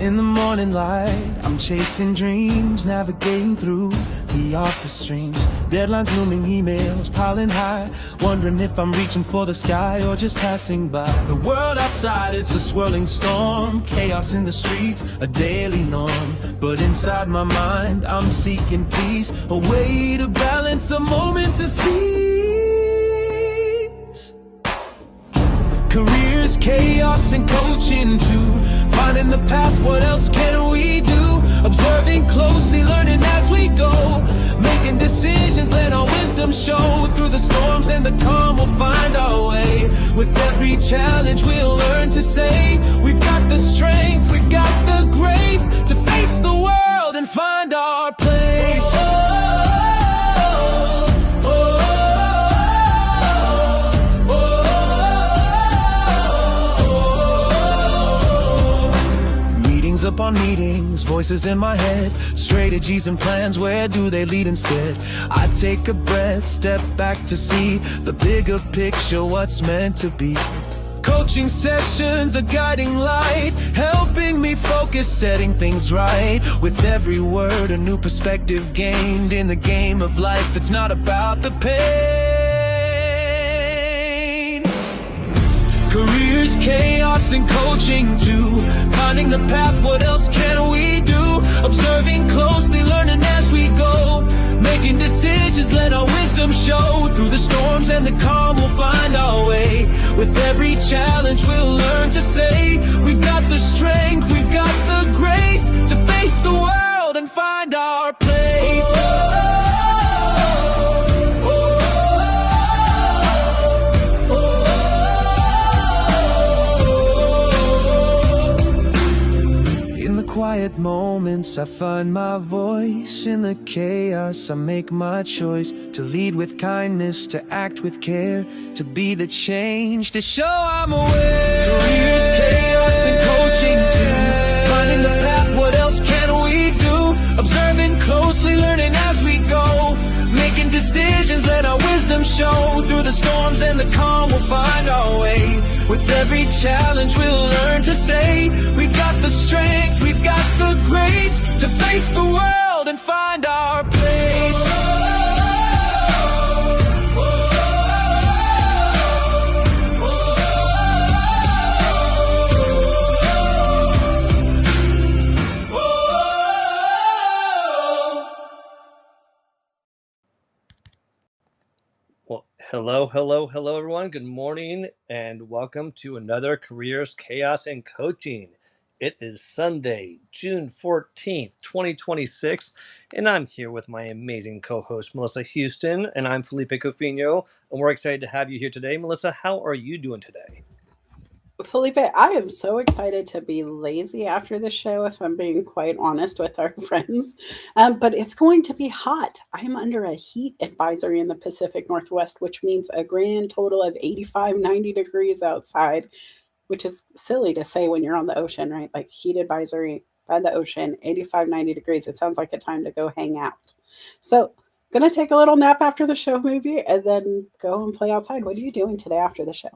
In the morning light, I'm chasing dreams, navigating through the office streams. Deadlines looming, emails piling high, wondering if I'm reaching for the sky or just passing by. The world outside, it's a swirling storm, chaos in the streets, a daily norm. But inside my mind, I'm seeking peace, a way to balance, a moment to seize. Careers, chaos, and coaching too. Finding the path, what else can we do? Observing closely, learning as we go. Making decisions, let our wisdom show. Through the storms and the calm, we'll find our way. With every challenge, we'll learn to say, we've got the strength, we've got the grace to face the world and find our place. Upon meetings, voices in my head, strategies and plans, where do they lead instead? I take a breath, step back to see the bigger picture, what's meant to be. Coaching sessions, a guiding light, helping me focus, setting things right. With every word, a new perspective gained. In the game of life, it's not about the pain. Careers, chaos, and coaching too. Finding the path, what else can we do? Observing closely, learning as we go. Making decisions, let our wisdom show. Through the storms and the calm, we'll find our way. With every challenge, we'll learn to say, we've got the strength, we've got the grace to face the world and find our place. Quiet moments, I find my voice. In the chaos, I make my choice to lead with kindness, to act with care, to be the change, to show I'm aware. Careers, chaos, and coaching too. Finding the path, what else can we do? Observing closely, learning as we go. Making decisions, let our wisdom show. Through the storms and the calm, we'll find our way. With every challenge, we'll learn to say, we've got the strength, we've got the grace to face the world and find our place. Hello, everyone. Good morning, and welcome to another Careers, Chaos, and Coaching. It is Sunday, June 14th, 2026, and I'm here with my amazing co-host, Melissa Houston, and I'm Felipe Cofino, and we're excited to have you here today. Melissa, how are you doing today? Felipe, I am so excited to be lazy after the show, if I'm being quite honest with our friends. But it's going to be hot. I'm under a heat advisory in the Pacific Northwest, which means a grand total of 85, 90 degrees outside, which is silly to say when you're on the ocean, right? Like heat advisory by the ocean, 85, 90 degrees. It sounds like a time to go hang out. So going to take a little nap after the show maybe, and then go and play outside. What are you doing today after the show?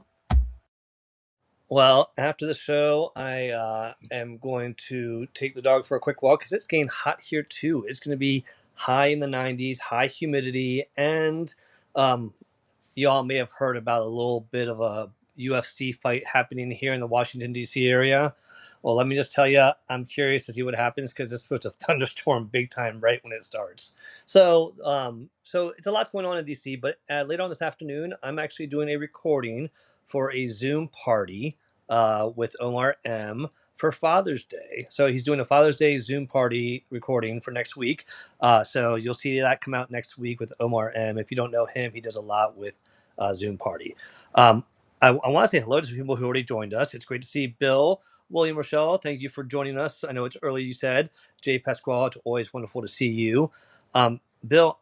Well, after the show, I am going to take the dog for a quick walk because it's getting hot here too. It's going to be high in the 90s, high humidity, and y'all may have heard about a little bit of a UFC fight happening here in the Washington, D.C. area. Well, let me just tell you, I'm curious to see what happens because it's supposed to thunderstorm big time right when it starts. So it's a lot's going on in D.C., but later on this afternoon, I'm actually doing a recording for a Zoom party with Omar M. for Father's Day. So he's doing a Father's Day Zoom party recording for next week. So you'll see that come out next week with Omar M. If you don't know him, he does a lot with Zoom party. I want to say hello to some people who already joined us. It's great to see Bill, William, Rochelle. Thank you for joining us. I know it's early, you said. Jay Pasquale, it's always wonderful to see you. Bill,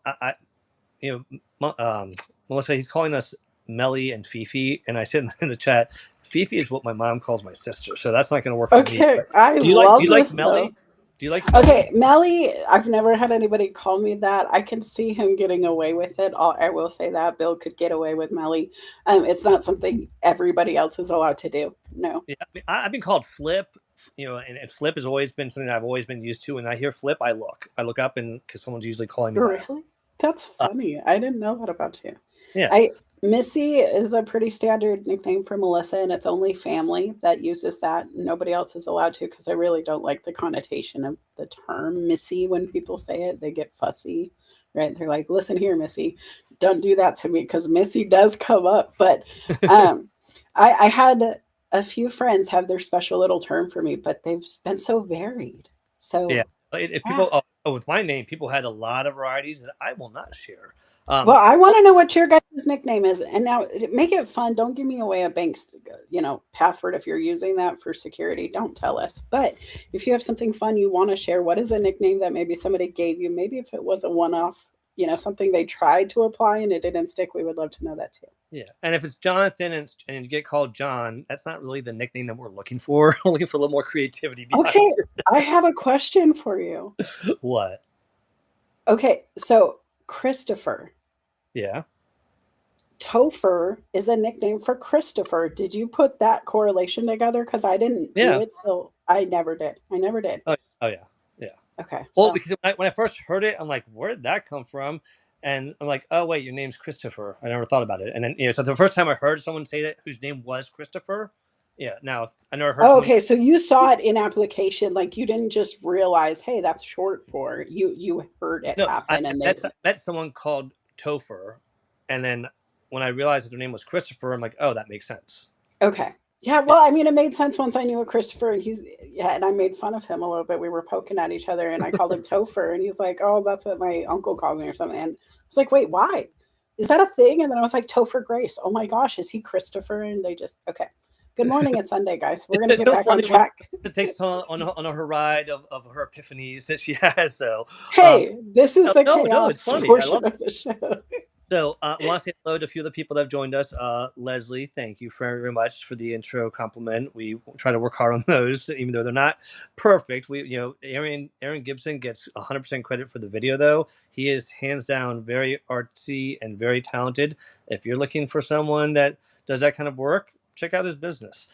Melissa, he's calling us Melly and Fifi, and I said in the chat, Fifi is what my mom calls my sister, so that's not going to work for me. Okay, do you like Melly? Do you like Okay, Melly, I've never had anybody call me that. I can see him getting away with it. I will say that Bill could get away with Melly. It's not something everybody else is allowed to do. No. Yeah, I've been called Flip, and Flip has always been something I've always been used to. When I hear Flip, I look up, and because someone's usually calling me that. Really? That's funny. I didn't know that about you. Yeah. Missy is a pretty standard nickname for Melissa, and it's only family that uses that. Nobody else is allowed to, because I really don't like the connotation of the term Missy. When people say it, they get fussy, right? They're like, listen here, Missy, don't do that to me, because Missy does come up. But I had a few friends have their special little term for me, but they've been so varied. So Yeah. If people with my name, people had a lot of varieties that I will not share. Well, I want to know what your guys' nickname is, and now make it fun. Don't give me away a bank's, password if you're using that for security. Don't tell us. But if you have something fun you want to share, what is a nickname that maybe somebody gave you? Maybe if it was a one-off, something they tried to apply and it didn't stick, we would love to know that too. Yeah, and if it's Jonathan and you get called John, that's not really the nickname that we're looking for. We're looking for a little more creativity behind Okay, it. I have a question for you. What? Okay, so Christopher. Yeah. Topher is a nickname for Christopher. Did you put that correlation together? Because I didn't do it till I never did. I never did. Oh yeah. Yeah. Okay. Well, because when I first heard it, I'm like, where did that come from? And I'm like, oh wait, your name's Christopher. I never thought about it. And then so the first time I heard someone say that whose name was Christopher, now I never heard. Oh, okay, so you saw it in application, like you didn't just realize, hey, that's short for you heard it happen, and I met someone called Topher, and then when I realized that their name was Christopher, I'm like, oh, that makes sense. Okay. Yeah, well, I mean, it made sense once I knew a Christopher, and and I made fun of him a little bit. We were poking at each other, and I called him Topher, and he's like, oh, that's what my uncle called me or something. And I was like, wait, why? Is that a thing? And then I was like, Topher Grace. Oh my gosh, is he Christopher? And they just, okay. Good morning, it's Sunday, guys. We're going to get back on track. It takes on her ride of her epiphanies that she has. So, hey, this is the chaos portion of the show. So I want to say hello to a few of the people that have joined us. Leslie, thank you very much for the intro compliment. We try to work hard on those, even though they're not perfect. Aaron Gibson gets 100% credit for the video, though. He is hands down very artsy and very talented. If you're looking for someone that does that kind of work, check out his business.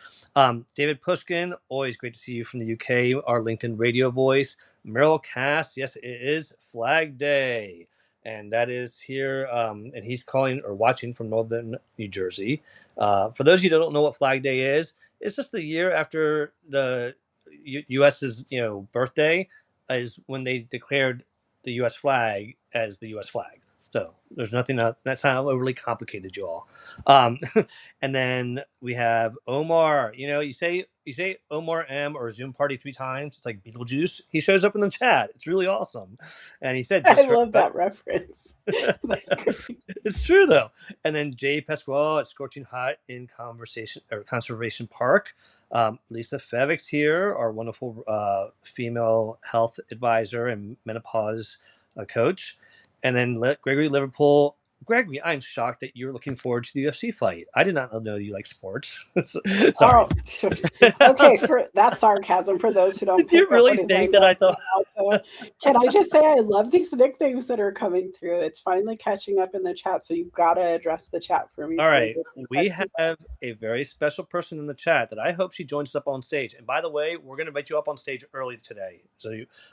David Pushkin, always great to see you from the UK, our LinkedIn radio voice. Merrill Cass, yes, it is Flag Day. And that is here, and he's calling or watching from northern New Jersey. For those of you that don't know what Flag Day is, it's just the year after the U.S.'s birthday is when they declared the U.S. flag as the U.S. flag. So there's nothing that's not overly complicated, y'all. And then we have Omar. You say Omar M or Zoom Party 3 times. It's like Beetlejuice. He shows up in the chat. It's really awesome. And he said, I love that reference. That's great. It's true though. And then Jay Pasquale at Scorching Hot in Conservation Park. Lisa Fevix here, our wonderful female health advisor and menopause coach. And then Gregory Liverpool. Gregory, I'm shocked that you're looking forward to the UFC fight. I did not know you like sports. Sorry. Oh, okay, that's sarcasm for those who don't. Did you really think that I thought? Also, can I just say I love these nicknames that are coming through? It's finally catching up in the chat, so you've got to address the chat for me. All right, we have a very special person in the chat that I hope she joins us up on stage. And by the way, we're going to invite you up on stage early today.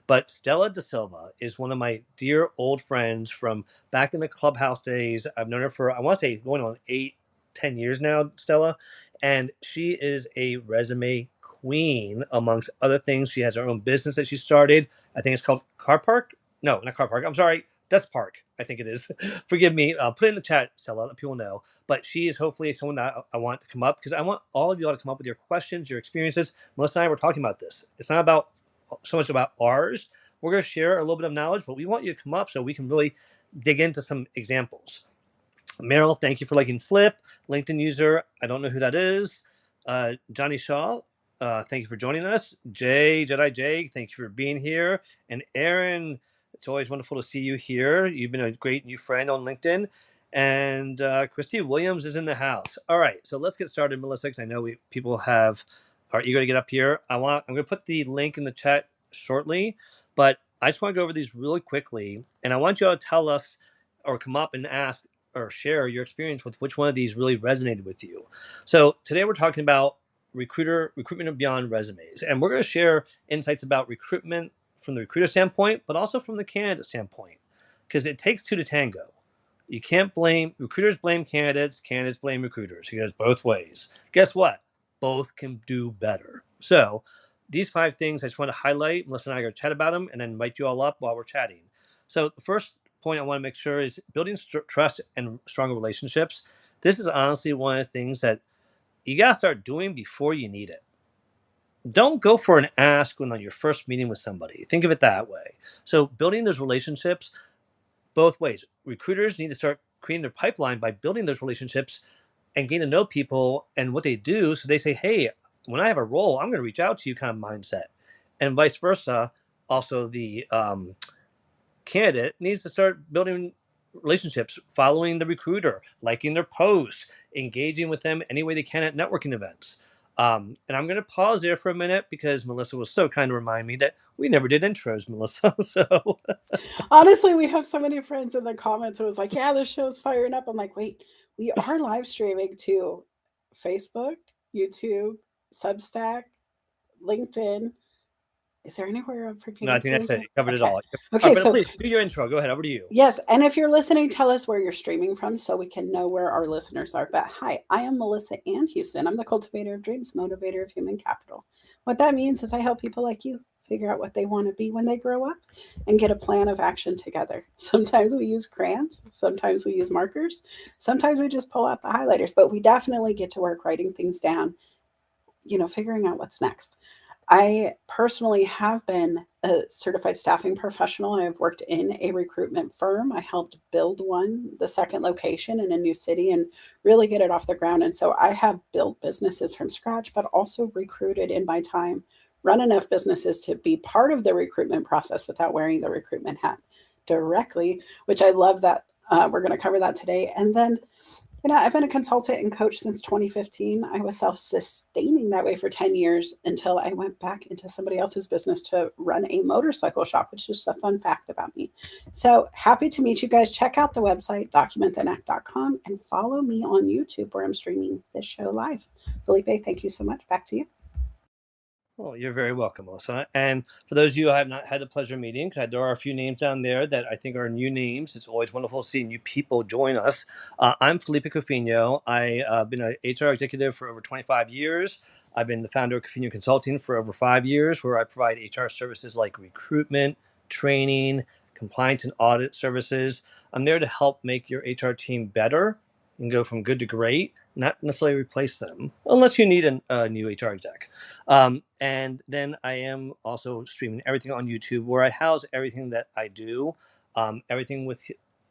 But Stella Da Silva is one of my dear old friends from back in the Clubhouse days. I've known her for, I want to say, going on 8-10 years now, Stella. And she is a resume queen, amongst other things. She has her own business that she started. I think it's called Car Park. No, not Car Park. I'm sorry. Desk Park, I think it is. Forgive me. Put it in the chat, Stella, let people know. But she is hopefully someone that I want to come up, because I want all of you all to come up with your questions, your experiences. Melissa and I were talking about this. It's not about so much about ours. We're going to share a little bit of knowledge, but we want you to come up so we can really dig into some examples. Meryl, thank you for liking Flip. LinkedIn user, I don't know who that is. Johnny Shaw, thank you for joining us. Jedi Jay, thank you for being here. And Aaron, it's always wonderful to see you here. You've been a great new friend on LinkedIn. And Christy Williams is in the house. All right, so let's get started, Melissa, because I know people are eager to get up here. I'm going to put the link in the chat shortly, but I just want to go over these really quickly, and I want you all to tell us or come up and ask or share your experience with which one of these really resonated with you. So today we're talking about recruitment beyond resumes. And we're going to share insights about recruitment from the recruiter standpoint, but also from the candidate standpoint, because it takes two to tango. You can't blame recruiters blame candidates blame recruiters. It goes both ways. Guess what? Both can do better. So these 5 things I just want to highlight. Melissa and I are going to chat about them and then invite you all up while we're chatting. So the first point I want to make sure is building trust and stronger relationships. This is honestly one of the things that you got to start doing before you need it. Don't go for an ask when on your first meeting with somebody. Think of it that way. So building those relationships both ways. Recruiters need to start creating their pipeline by building those relationships and getting to know people and what they do. So they say, hey, when I have a role, I'm going to reach out to you kind of mindset. And vice versa. Also, the candidate needs to start building relationships, following the recruiter, liking their posts, engaging with them any way they can at networking events. And I'm going to pause there for a minute because Melissa was so kind to remind me that we never did intros, Melissa. So Honestly, we have so many friends in the comments who was like, yeah, this show's firing up. I'm like, wait, we are live streaming to Facebook, YouTube, Substack, LinkedIn. Is there anywhere I'm forgetting? no, I think that's it. You covered it all. Okay, but so please do your intro. Go ahead. Over to you. yes, and if you're listening, tell us where you're streaming from so we can know where our listeners are. But hi, I am Melissa Ann Houston. I'm the cultivator of dreams, motivator of human capital. What that means is I help people like you figure out what they want to be when they grow up and get a plan of action together. Sometimes we use crayons, sometimes we use markers, sometimes we just pull out the highlighters, but we definitely get to work writing things down, figuring out what's next. I personally have been a certified staffing professional. I've worked in a recruitment firm. I helped build the second location in a new city and really get it off the ground. And so I have built businesses from scratch, but also recruited in my time, run enough businesses to be part of the recruitment process without wearing the recruitment hat directly, which I love that we're going to cover that today. And then I've been a consultant and coach since 2015. I was self-sustaining that way for 10 years until I went back into somebody else's business to run a motorcycle shop, which is just a fun fact about me. So happy to meet you guys. Check out the website, documentthenAct.com, and follow me on YouTube where I'm streaming this show live. Felipe, thank you so much. Back to you. Well, you're very welcome, Melissa. And for those of you I have not had the pleasure of meeting, because there are a few names down there that I think are new names. It's always wonderful to see new people join us. I'm Felipe Cofino. I've been an HR executive for over 25 years. I've been the founder of Cofino Consulting for over 5 years, where I provide HR services like recruitment, training, compliance, and audit services. I'm there to help make your HR team better and go from good to great, not necessarily replace them, unless you need a new HR exec. And then I am also streaming everything on YouTube, where I house everything that I do, everything with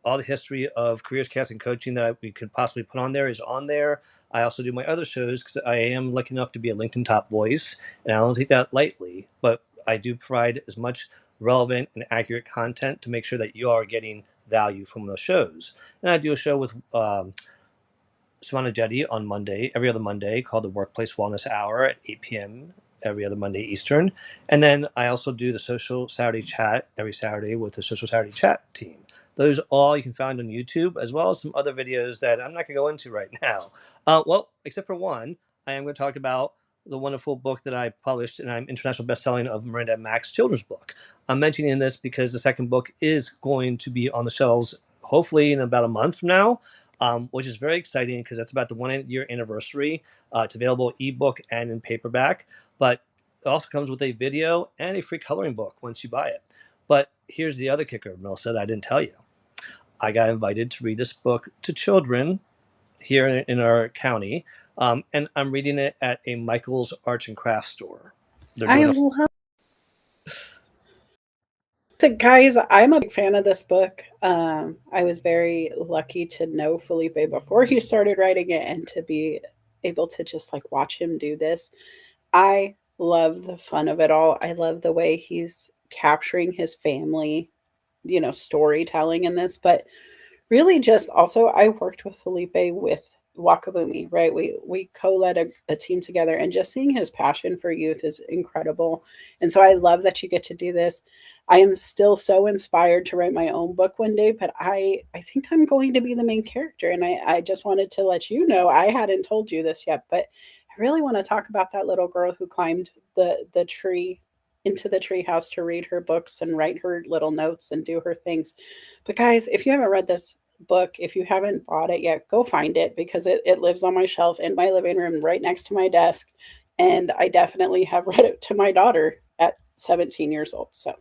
all the history of careers, cast, and coaching that we could possibly put on there is on there. I also do my other shows because I am lucky enough to be a LinkedIn top voice, and I don't take that lightly, but I do provide as much relevant and accurate content to make sure that you are getting value from those shows. And I do a show with Savannah Jetty on Monday, every other Monday, called the Workplace Wellness Hour at 8 p.m. every other Monday Eastern. And then I also do the Social Saturday Chat every Saturday with the Social Saturday Chat team. Those all you can find on YouTube, as well as some other videos that I'm not going to go into right now. Well, except for one, I am going to talk about the wonderful book that I published, and I'm international bestselling of Miranda Mack's children's book. I'm mentioning this because the second book is going to be on the shelves hopefully in about a month from now. Which is very exciting because that's about the 1 year anniversary. It's available ebook and in paperback, but it also comes with a video and a free coloring book once you buy it. But here's the other kicker, Melissa, that I didn't tell you. I got invited to read this book to children here in our county, and I'm reading it at a Michael's Arts and Crafts store. I love So guys, I'm a big fan of this book. I was very lucky to know Felipe before he started writing it and to be able to just like watch him do this. I love the fun of it all. I love the way he's capturing his family, storytelling in this, but really just also I worked with Felipe with Wakabumi, right? We co-led a team together, and just seeing his passion for youth is incredible. And so I love that you get to do this. I am still so inspired to write my own book one day, but I think I'm going to be the main character. And I just wanted to let you know, I hadn't told you this yet, but I really want to talk about that little girl who climbed the tree into the tree house to read her books and write her little notes and do her things. But guys, if you haven't read this book, if you haven't bought it yet, go find it, because it lives on my shelf in my living room right next to my desk. And I definitely have read it to my daughter at 17 years old. So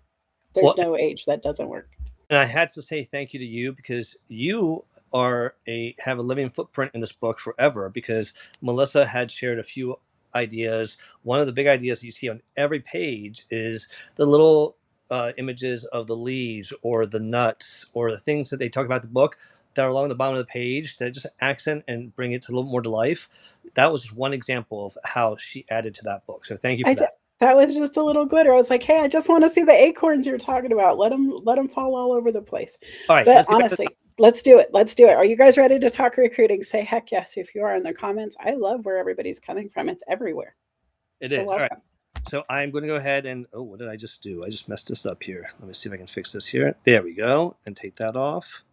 there's Well, no age that doesn't work. and I had to say thank you to you, because you have a living footprint in this book forever, because Melissa had shared a few ideas. One of the big ideas you see on every page is the little images of the leaves or the nuts or the things that they talk about in the book that are along the bottom of the page that just accent and bring it to a little more to life. That was just one example of how she added to that book. So thank you for that. That was just a little glitter. I was like, hey, I just want to see the acorns you're talking about. Let them fall all over the place. All right, But honestly, let's do it. Let's do it. Are you guys ready to talk recruiting? Say heck yes if you are in the comments. I love where everybody's coming from. It's everywhere. It is. All right. So I'm going to go ahead and, what did I just do? I just messed this up here. Let me see if I can fix this here. There we go. And take that off.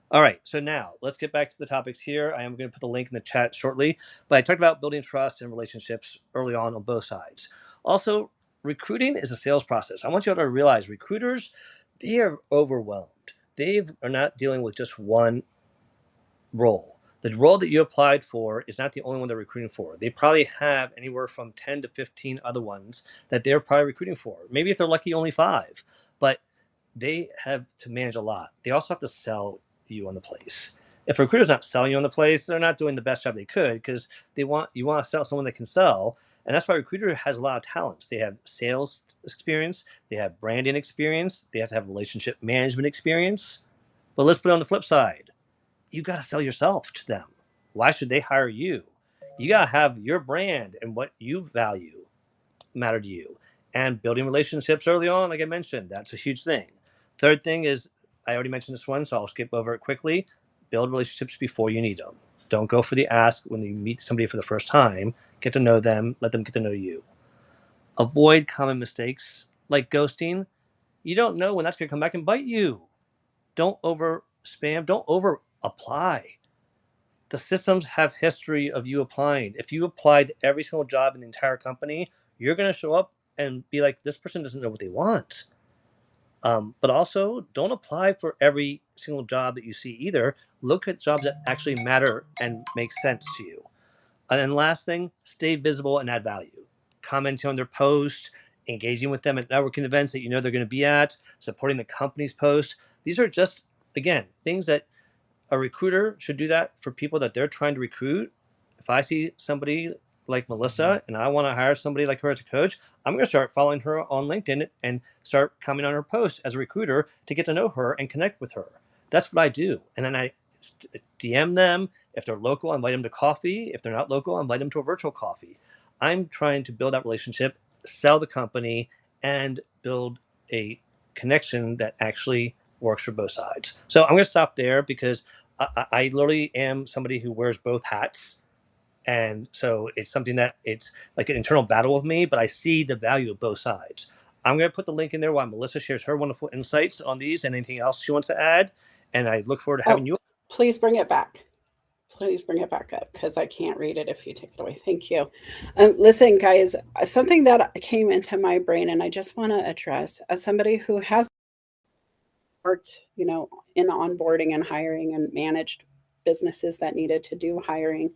All right. So now let's get back to the topics here. I am going to put the link in the chat shortly. But I talked about building trust and relationships early on both sides. Also, recruiting is a sales process. I want you all to realize recruiters, they are overwhelmed. They are not dealing with just one role. The role that you applied for is not the only one they're recruiting for. They probably have anywhere from 10 to 15 other ones that they're probably recruiting for. Maybe if they're lucky, only 5. But they have to manage a lot. They also have to sell you on the place. If a recruiter's not selling you on the place, they're not doing the best job they could, because you want to sell someone that can sell. And that's why a recruiter has a lot of talents. They have sales experience. They have branding experience. They have to have relationship management experience. But let's put it on the flip side. You got to sell yourself to them. Why should they hire you? You got to have your brand and what you value matter to you. And building relationships early on, like I mentioned, that's a huge thing. Third thing is, I already mentioned this one, so I'll skip over it quickly. Build relationships before you need them. Don't go for the ask when you meet somebody for the first time. Get to know them. Let them get to know you. Avoid common mistakes like ghosting. You don't know when that's going to come back and bite you. Don't over spam. Don't over apply. The systems have history of you applying. If you applied to every single job in the entire company, you're going to show up and be like, this person doesn't know what they want. But also, don't apply for every single job that you see either. Look at jobs that actually matter and make sense to you. And then last thing, stay visible and add value. Commenting on their posts, engaging with them at networking events that you know they're going to be at, supporting the company's post. These are just, again, things that a recruiter should do that for people that they're trying to recruit. If I see somebody like Melissa and I want to hire somebody like her as a coach, I'm going to start following her on LinkedIn and start commenting on her posts as a recruiter to get to know her and connect with her. That's what I do. And then I DM them. If they're local, I invite them to coffee. If they're not local, I invite them to a virtual coffee. I'm trying to build that relationship, sell the company, and build a connection that actually works for both sides. So I'm going to stop there, because I literally am somebody who wears both hats. And so it's something that it's like an internal battle with me, but I see the value of both sides. I'm going to put the link in there while Melissa shares her wonderful insights on these and anything else she wants to add. And I look forward to having you. Please bring it back. Please bring it back up, because I can't read it if you take it away. Thank you. Listen, guys, something that came into my brain and I just want to address, as somebody who has worked, in onboarding and hiring and managed businesses that needed to do hiring,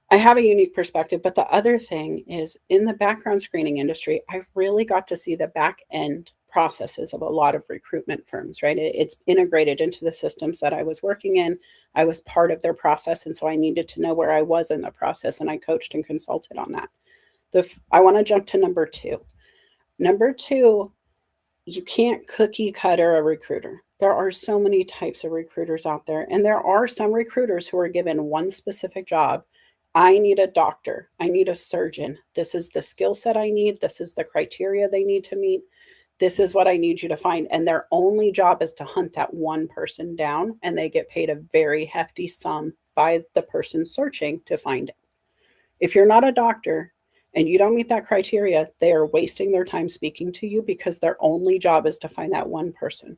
I have a unique perspective. But the other thing is, in the background screening industry, I really got to see the back end processes of a lot of recruitment firms, right? It's integrated into the systems that I was working in. I was part of their process. And so I needed to know where I was in the process, and I coached and consulted on that. I want to jump to number 2. Number 2, you can't cookie cutter a recruiter. There are so many types of recruiters out there. And there are some recruiters who are given one specific job. I need a doctor. I need a surgeon. This is the skill set I need. This is the criteria they need to meet. This is what I need you to find. And their only job is to hunt that one person down, and they get paid a very hefty sum by the person searching to find it. If you're not a doctor and you don't meet that criteria, they are wasting their time speaking to you, because their only job is to find that one person.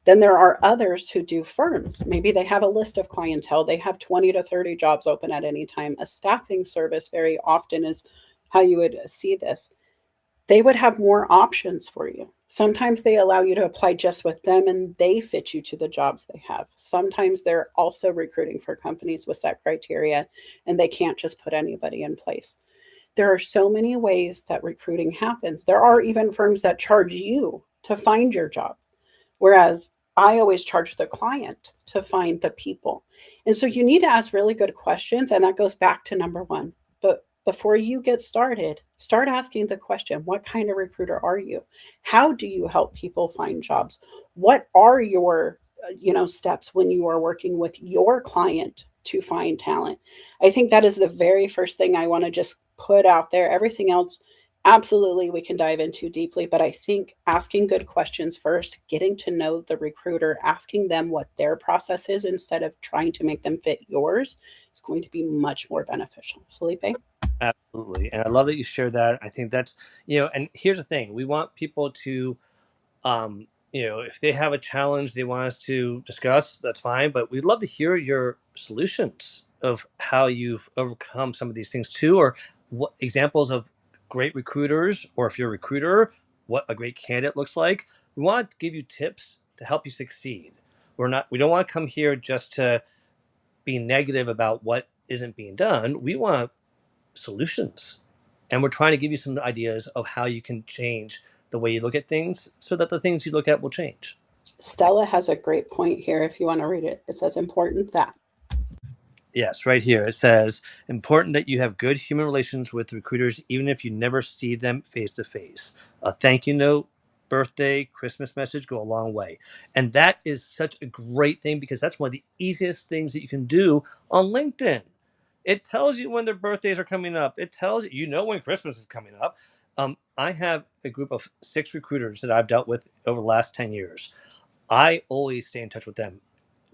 Then there are others who do firms. Maybe they have a list of clientele. They have 20 to 30 jobs open at any time. A staffing service very often is how you would see this. They would have more options for you. Sometimes they allow you to apply just with them and they fit you to the jobs they have. Sometimes they're also recruiting for companies with set criteria and they can't just put anybody in place. There are so many ways that recruiting happens. There are even firms that charge you to find your job, whereas I always charge the client to find the people. And so you need to ask really good questions. And that goes back to number one. But before you get started, start asking the question, what kind of recruiter are you? How do you help people find jobs? What are your steps when you are working with your client to find talent? I think that is the very first thing I want to just put out there. Everything else, absolutely, we can dive into deeply, but I think asking good questions first, getting to know the recruiter, asking them what their process is instead of trying to make them fit yours is going to be much more beneficial. Felipe? Absolutely. And I love that you shared that. I think that's, and here's the thing. We want people to, if they have a challenge they want us to discuss, that's fine. But we'd love to hear your solutions of how you've overcome some of these things too, or what examples of great recruiters, or if you're a recruiter, what a great candidate looks like. We want to give you tips to help you succeed. We don't want to come here just to be negative about what isn't being done. We want solutions. And we're trying to give you some ideas of how you can change the way you look at things so that the things you look at will change. Stella has a great point here if you want to read it. It says, important that. Yes, right here. It says, important that you have good human relations with recruiters, even if you never see them face to face. A thank you note, birthday, Christmas message go a long way. And that is such a great thing because that's one of the easiest things that you can do on LinkedIn. It tells you when their birthdays are coming up. It tells you, when Christmas is coming up. I have a group of 6 recruiters that I've dealt with over the last 10 years. I always stay in touch with them,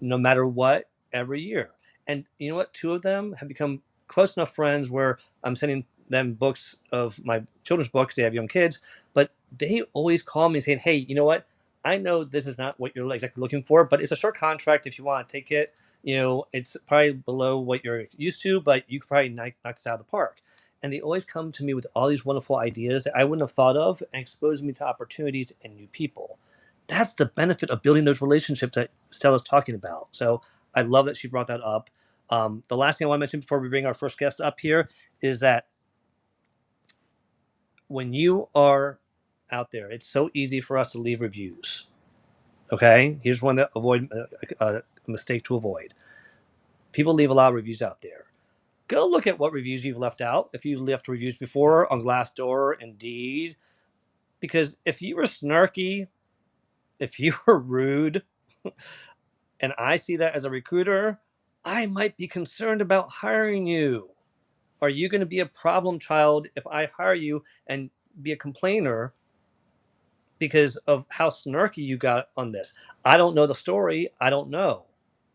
no matter what, every year. And you know what? 2 of them have become close enough friends where I'm sending them books of my children's books. They have young kids, but they always call me saying, hey, you know what? I know this is not what you're exactly looking for, but it's a short contract if you want to take it. It's probably below what you're used to, but you could probably knock this out of the park. And they always come to me with all these wonderful ideas that I wouldn't have thought of and expose me to opportunities and new people. That's the benefit of building those relationships that Stella's talking about. So I love that she brought that up. The last thing I want to mention before we bring our first guest up here is that when you are out there, it's so easy for us to leave reviews. Okay, here's one that avoid a mistake to avoid. People leave a lot of reviews out there. Go look at what reviews you've left out. If you left reviews before on Glassdoor, Indeed, because if you were snarky, if you were rude, and I see that as a recruiter, I might be concerned about hiring you. Are you going to be a problem child if I hire you and be a complainer because of how snarky you got on this? I don't know the story. I don't know.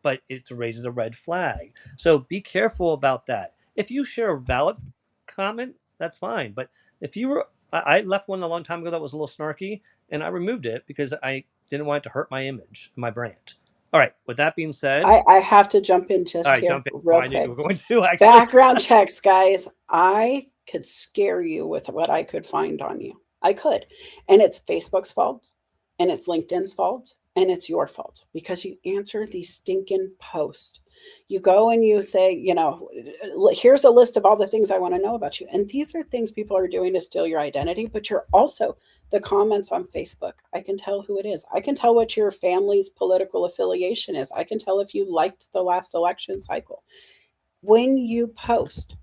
But it raises a red flag. So be careful about that. If you share a valid comment, that's fine. But if you were, I left one a long time ago that was a little snarky, and I removed it because I didn't want it to hurt my image, my brand. All right. With that being said, I have to jump in just here jump in. real I knew you quick. were going to actually. Background checks, guys. I could scare you with what I could find on you. I could. And it's Facebook's fault, and it's LinkedIn's fault, and it's your fault because you answer these stinking posts. You go and you say, here's a list of all the things I want to know about you. And these are things people are doing to steal your identity, but you're also the comments on Facebook. I can tell who it is. I can tell what your family's political affiliation is. I can tell if you liked the last election cycle. When you post,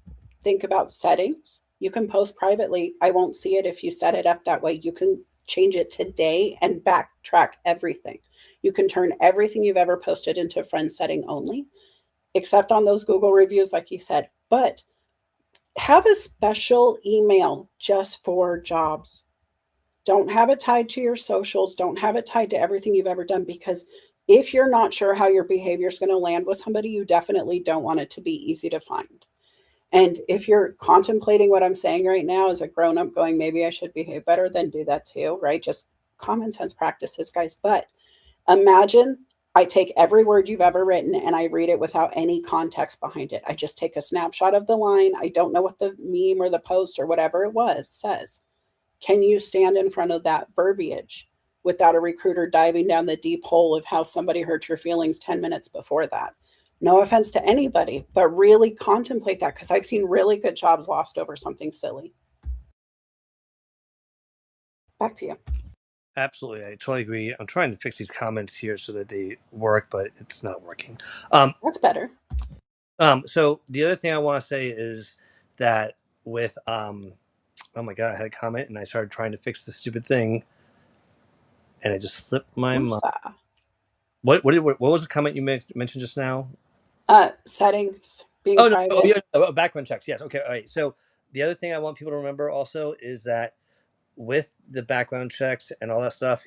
think about settings. You can post privately. I won't see it if you set it up that way. You can change it today and backtrack everything. You can turn everything you've ever posted into friend setting only, except on those Google reviews, like he said. But have a special email just for jobs. Don't have it tied to your socials. Don't have it tied to everything you've ever done, because if you're not sure how your behavior is going to land with somebody, you definitely don't want it to be easy to find. And if you're contemplating what I'm saying right now as a grown-up going, maybe I should behave better, then do that too, right? Just common sense practices, guys. But Imagine I take every word you've ever written and I read it without any context behind it. I just take a snapshot of the line. I don't know what the meme or the post or whatever it was says. Can you stand in front of that verbiage without a recruiter diving down the deep hole of how somebody hurt your feelings 10 minutes before that? No offense to anybody, but really contemplate that, because I've seen really good jobs lost over something silly. Back to you. Absolutely, I totally agree. I'm trying to fix these comments here so that they work, but it's not working. That's better. So the other thing I want to say is that with oh my god, I had a comment and I started trying to fix the stupid thing, and it just slipped my mind. What was the comment you mentioned just now? Settings being private. Oh yeah, background checks. Yes. Okay. All right. So the other thing I want people to remember also is that with the background checks and all that stuff,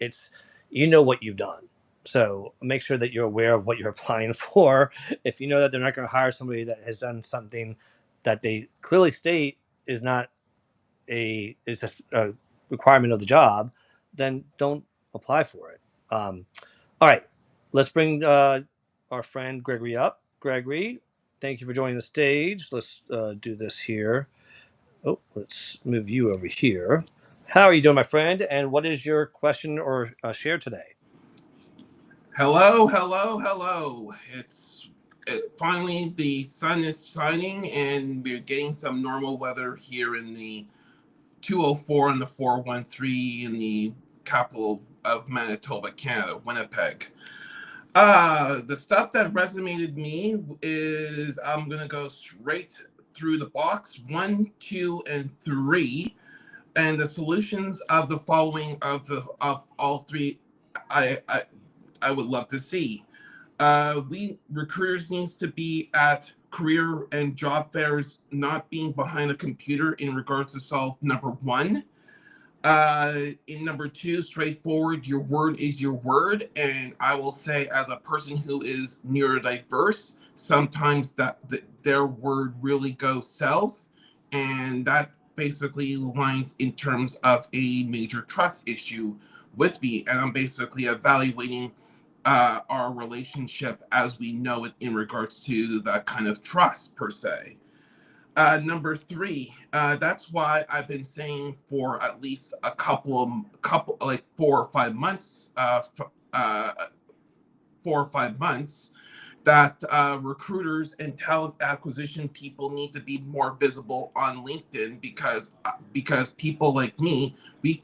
it's what you've done. So make sure that you're aware of what you're applying for. If you know that they're not going to hire somebody that has done something that they clearly state is not a requirement of the job, then don't apply for it. All right, let's bring our friend Gregory up. Gregory, thank you for joining the stage. Let's do this here. Oh, let's move you over here. How are you doing, my friend? And what is your question or share today? Hello. It's finally the sun is shining and we're getting some normal weather here in the 204 and the 413 in the capital of Manitoba, Canada, Winnipeg. The stuff that resonated me is I'm gonna go straight through the box 1, 2, and 3, and the solutions of the following of all three. I would love to see. We recruiters needs to be at career and job fairs, not being behind a computer in regards to solve number one. In number two, straightforward, your word is your word. And I will say, as a person who is neurodiverse, sometimes their word really goes south. And that basically lines in terms of a major trust issue with me. And I'm basically evaluating our relationship as we know it in regards to that kind of trust per se. Number three, that's why I've been saying for at least a couple like 4 or 5 months, 4 or 5 months, that recruiters and talent acquisition people need to be more visible on LinkedIn because people like me, we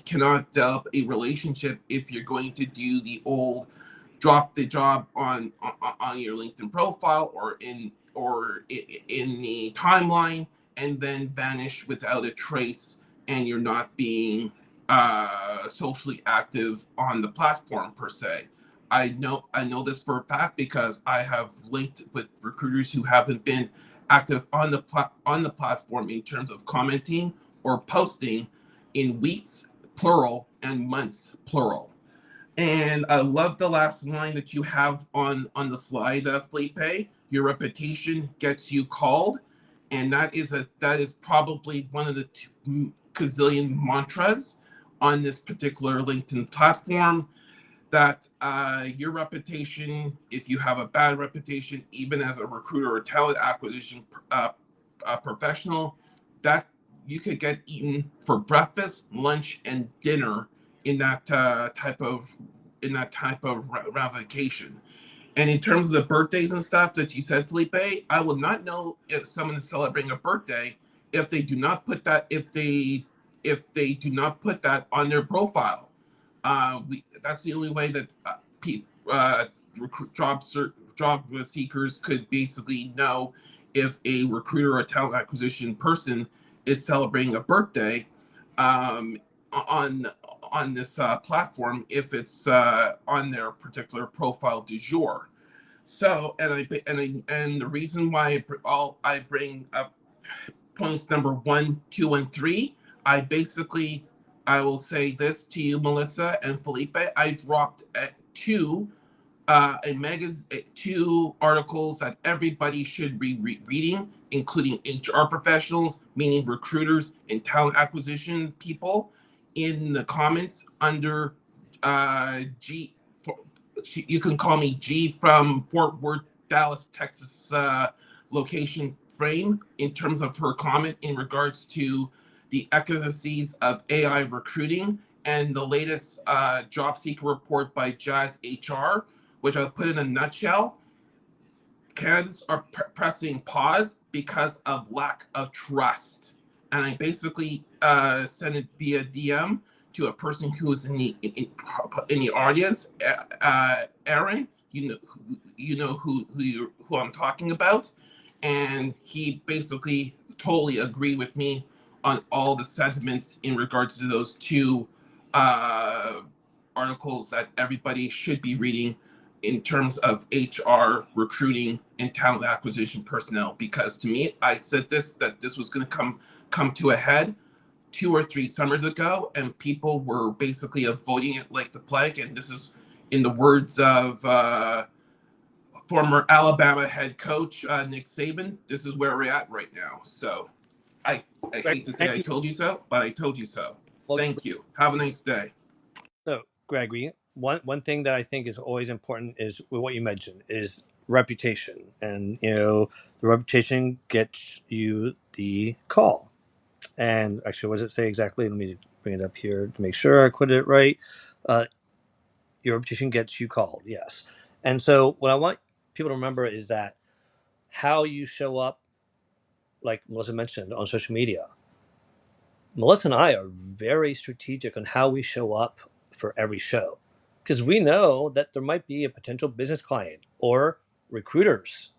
cannot develop a relationship if you're going to do the old drop the job on your LinkedIn profile or in the timeline and then vanish without a trace, and you're not being socially active on the platform per se. I know this for a fact because I have linked with recruiters who haven't been active on the platform in terms of commenting or posting in weeks plural and months plural. And I love the last line that you have on the slide, Felipe. Your reputation gets you called, and that is probably one of the gazillion mantras on this particular LinkedIn platform. That your reputation, if you have a bad reputation, even as a recruiter or talent acquisition professional, that you could get eaten for breakfast, lunch, and dinner in that type of ramification. And in terms of the birthdays and stuff that you said, Felipe, I will not know if someone is celebrating a birthday if they do not put that do not put that on their profile. That's the only way that job seekers could basically know if a recruiter or talent acquisition person is celebrating a birthday on this platform if it's on their particular profile du jour. So, and the reason why I bring up points number 1, 2, and 3, I will say this to you, Melissa and Felipe. I dropped two articles that everybody should be reading, including HR professionals, meaning recruiters and talent acquisition people, in the comments under G. You can call me G from Fort Worth, Dallas, Texas location frame in terms of her comment in regards to the efficacies of AI recruiting and the latest job seeker report by Jazz HR, which I'll put in a nutshell. Candidates are pressing pause because of lack of trust. And I basically sent it via DM to a person who is in the audience, Aaron. You know who I'm talking about, and he basically totally agreed with me on all the sentiments in regards to those two articles that everybody should be reading in terms of HR recruiting and talent acquisition personnel. Because to me, I said that this was going to come to a head 2 or 3 summers ago, and people were basically avoiding it like the plague. And this is, in the words of former Alabama head coach Nick Saban, this is where we're at right now. So I hate to say I told you so, but I told you so. Well, thank you. Have a nice day. So, Gregory, one thing that I think is always important is what you mentioned is reputation, and the reputation gets you the call. And actually, what does it say exactly? Let me bring it up here to make sure I quoted it right. Your reputation gets you called, yes. And so what I want people to remember is that how you show up, like Melissa mentioned, on social media. Melissa and I are very strategic on how we show up for every show, because we know that there might be a potential business client or recruiters.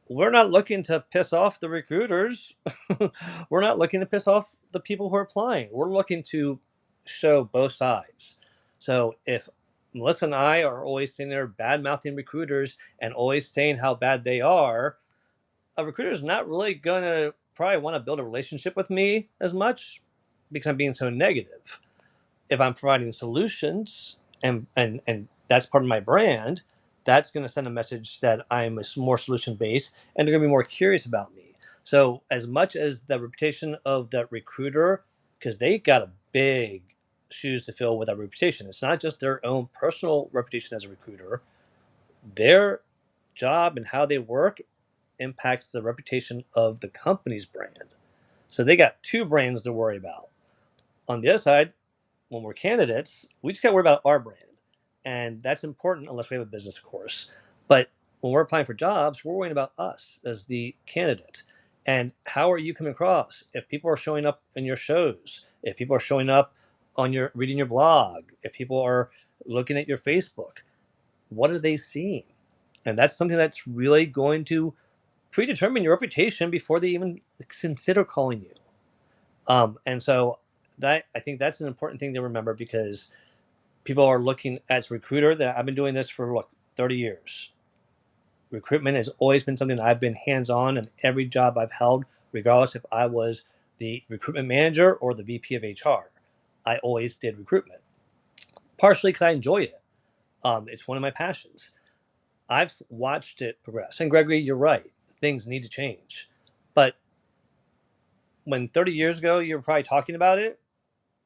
We're not looking to piss off the recruiters. We're not looking to piss off the people who are applying. We're looking to show both sides. So if Melissa and I are always sitting there bad-mouthing recruiters and always saying how bad they are, a recruiter is not really going to probably want to build a relationship with me as much because I'm being so negative. If I'm providing solutions and that's part of my brand, that's going to send a message that I'm more solution-based, and they're going to be more curious about me. So as much as the reputation of that recruiter, because they got a big shoes to fill with that reputation. It's not just their own personal reputation as a recruiter. Their job and how they work impacts the reputation of the company's brand. So they got 2 brands to worry about. On the other side, when we're candidates, we just got to worry about our brand. And that's important unless we have a business, of course. But when we're applying for jobs, we're worrying about us as the candidate. And how are you coming across? If people are showing up in your shows, if people are showing up on reading your blog, if people are looking at your Facebook, what are they seeing? And that's something that's really going to predetermine your reputation before they even consider calling you. And so that, I think that's an important thing to remember, because people are looking as a recruiter. That I've been doing this for 30 years. Recruitment has always been something that I've been hands-on in every job I've held, regardless if I was the recruitment manager or the VP of HR. I always did recruitment, partially because I enjoy it. It's one of my passions. I've watched it progress. And Gregory, you're right. Things need to change. But when 30 years ago you were probably talking about it,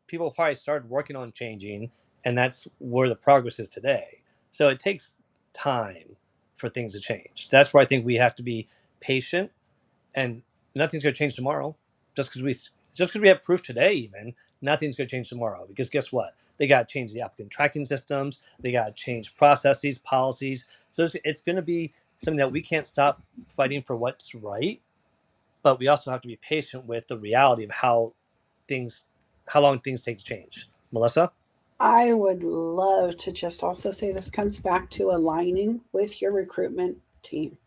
people probably started working on changing, and that's where the progress is today. So it takes time for things to change. That's where I think we have to be patient, and nothing's going to change tomorrow. Just because we have proof today, even, nothing's going to change tomorrow. Because guess what? They got to change the applicant tracking systems. They got to change processes, policies. So it's going to be something that we can't stop fighting for what's right, but we also have to be patient with the reality of how long things take to change. Melissa? I would love to just also say this comes back to aligning with your recruitment team.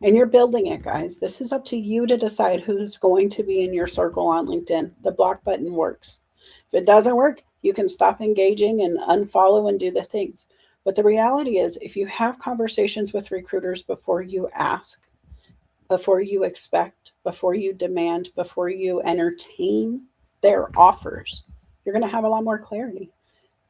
And you're building it, guys. This is up to you to decide who's going to be in your circle on LinkedIn. The block button works. If it doesn't work, you can stop engaging and unfollow and do the things. But the reality is, if you have conversations with recruiters before you ask, before you expect, before you demand, before you entertain their offers, you're going to have a lot more clarity.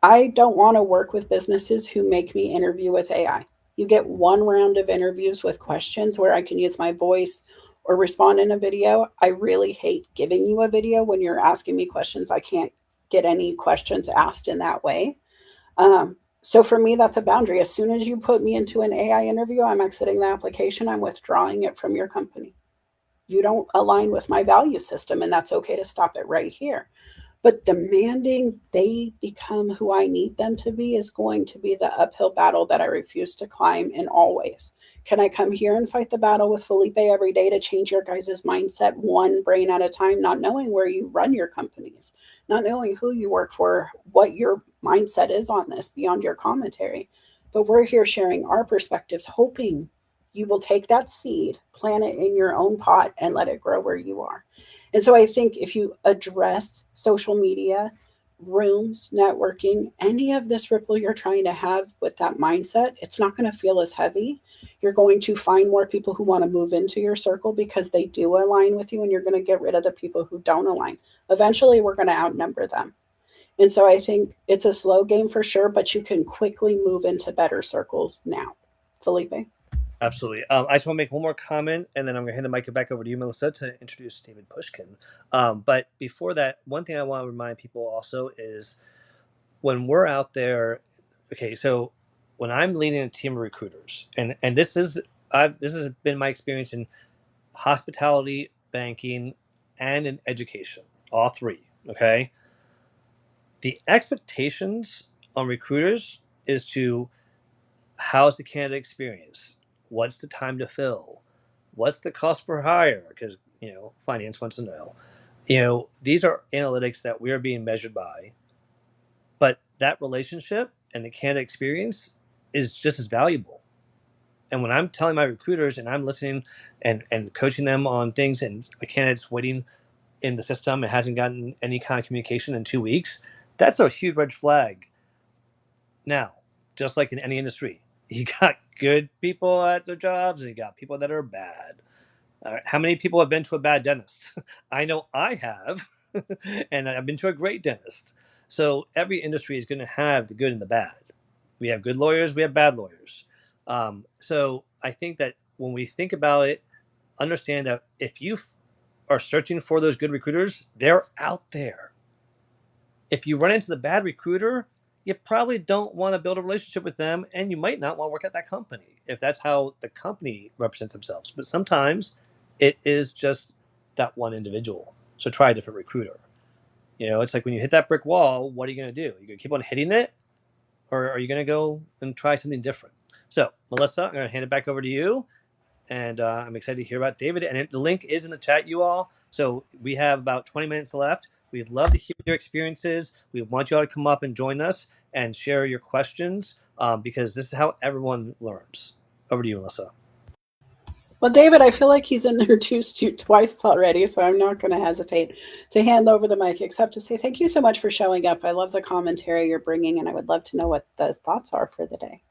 I don't want to work with businesses who make me interview with AI. You get 1 round of interviews with questions where I can use my voice or respond in a video. I really hate giving you a video when you're asking me questions. I can't get any questions asked in that way. So for me, that's a boundary. As soon as you put me into an AI interview, I'm exiting the application. I'm withdrawing it from your company. You don't align with my value system, and that's okay to stop it right here. But demanding they become who I need them to be is going to be the uphill battle that I refuse to climb in all ways. Can I come here and fight the battle with Felipe every day to change your guys' mindset one brain at a time, not knowing where you run your companies, not knowing who you work for, what your mindset is on this beyond your commentary? But we're here sharing our perspectives, hoping you will take that seed, plant it in your own pot, and let it grow where you are. And so I think if you address social media, rooms, networking, any of this ripple you're trying to have with that mindset, it's not going to feel as heavy. You're going to find more people who want to move into your circle because they do align with you, and you're going to get rid of the people who don't align. Eventually, we're going to outnumber them. And so I think it's a slow game for sure, but you can quickly move into better circles now. Felipe? Absolutely. I just want to make one more comment, and then I'm going to hand the mic back over to you, Melissa, to introduce David Pushkin. But before that, one thing I want to remind people also is when we're out there, okay, so when I'm leading a team of recruiters, and this has been my experience in hospitality, banking, and in education, all three, okay? The expectations on recruiters is to how's the candidate experience? What's the time to fill? What's the cost per hire? Because, finance wants to know. These are analytics that we are being measured by, but that relationship and the candidate experience is just as valuable. And when I'm telling my recruiters and I'm listening and coaching them on things, and a candidate's waiting in the system and hasn't gotten any kind of communication in 2 weeks, that's a huge red flag. Now, just like in any industry, you got good people at their jobs and you got people that are bad. How many people have been to a bad dentist? I know I have, and I've been to a great dentist. So every industry is going to have the good and the bad. We have good lawyers, we have bad lawyers. So I think that when we think about it, understand that if you are searching for those good recruiters, they're out there. If you run into the bad recruiter, you probably don't want to build a relationship with them, and you might not want to work at that company if that's how the company represents themselves. But sometimes it is just that one individual. So try a different recruiter. It's like when you hit that brick wall, what are you going to do? You're going to keep on hitting it, or are you going to go and try something different? So, Melissa, I'm going to hand it back over to you. And I'm excited to hear about David. And the link is in the chat, you all. So we have about 20 minutes left. We'd love to hear your experiences. We want you all to come up and join us and share your questions because this is how everyone learns. Over to you, Melissa. Well, David, I feel like he's introduced you twice already, so I'm not going to hesitate to hand over the mic, except to say thank you so much for showing up. I love the commentary you're bringing, and I would love to know what the thoughts are for the day.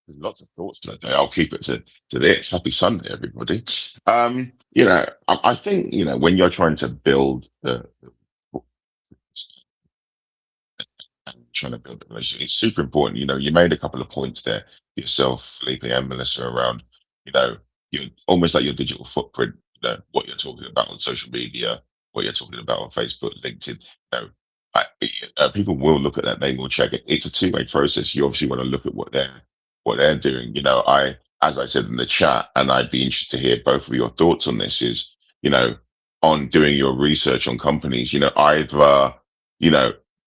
There's lots of thoughts today. I'll keep it to this. Happy Sunday, everybody. I think, when you're trying to build trying to build a relationship, it's super important. You made a couple of points there yourself, Felipe and Melissa, around, you're almost like your digital footprint, what you're talking about on social media, what you're talking about on Facebook, LinkedIn. People will look at that, they will check it. It's a two-way process. You obviously want to look at what they're doing. As I said in the chat, and I'd be interested to hear both of your thoughts on this, is, on doing your research on companies, either,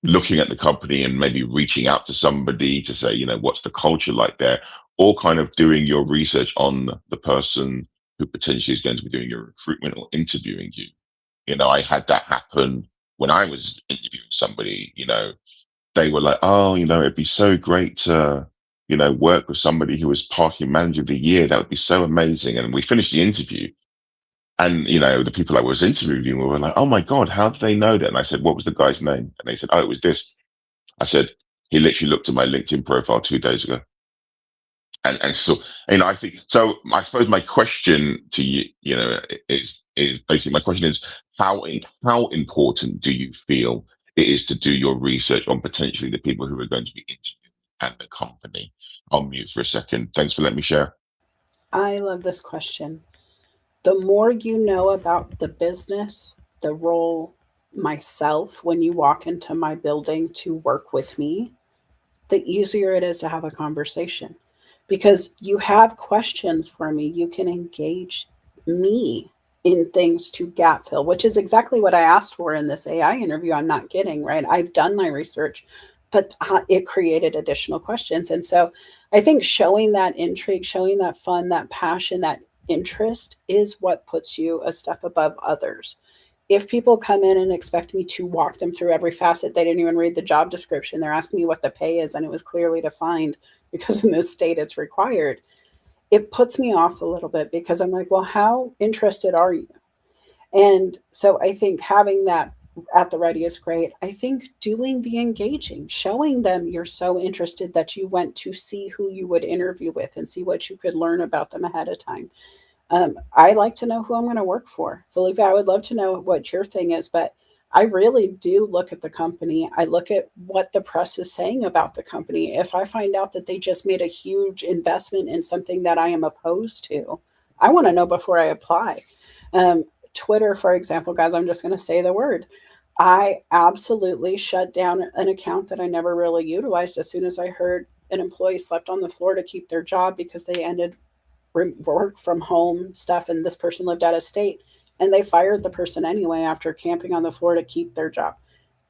looking at the company and maybe reaching out to somebody to say, what's the culture like there, or kind of doing your research on the person who potentially is going to be doing your recruitment or interviewing you. I had that happen when I was interviewing somebody. They were like, oh, it'd be so great to, work with somebody who was parking manager of the year. That would be so amazing. And we finished the interview. And, the people I was interviewing were like, oh my God, how did they know that? And I said, what was the guy's name? And they said, oh, it was this. I said, he literally looked at my LinkedIn profile 2 days ago. And so, I think, so I suppose my question to you, is basically, my question is, how important do you feel it is to do your research on potentially the people who are going to be interviewed at the company? I'll mute for a second. Thanks for letting me share. I love this question. The more you know about the business, the role, myself when you walk into my building to work with me, the easier it is to have a conversation, because you have questions for me. You can engage me in things to gap fill, which is exactly what I asked for in this AI interview. I'm not kidding, right? I've done my research, but it created additional questions. And so I think showing that intrigue, showing that fun, that passion, that interest is what puts you a step above others. If people come in and expect me to walk them through every facet, they didn't even read the job description. They're asking me what the pay is, and it was clearly defined because in this state it's required. It puts me off a little bit because I'm like, well, how interested are you? And so I think having that at the ready is great. I think doing the engaging, showing them you're so interested that you went to see who you would interview with and see what you could learn about them ahead of time. I like to know who I'm going to work for. Felipe, I would love to know what your thing is, but I really do look at the company. I look at what the press is saying about the company. If I find out that they just made a huge investment in something that I am opposed to, I want to know before I apply. Twitter, for example, guys, I'm just going to say the word. I absolutely shut down an account that I never really utilized as soon as I heard an employee slept on the floor to keep their job because they ended work from home stuff and this person lived out of state, and they fired the person anyway after camping on the floor to keep their job.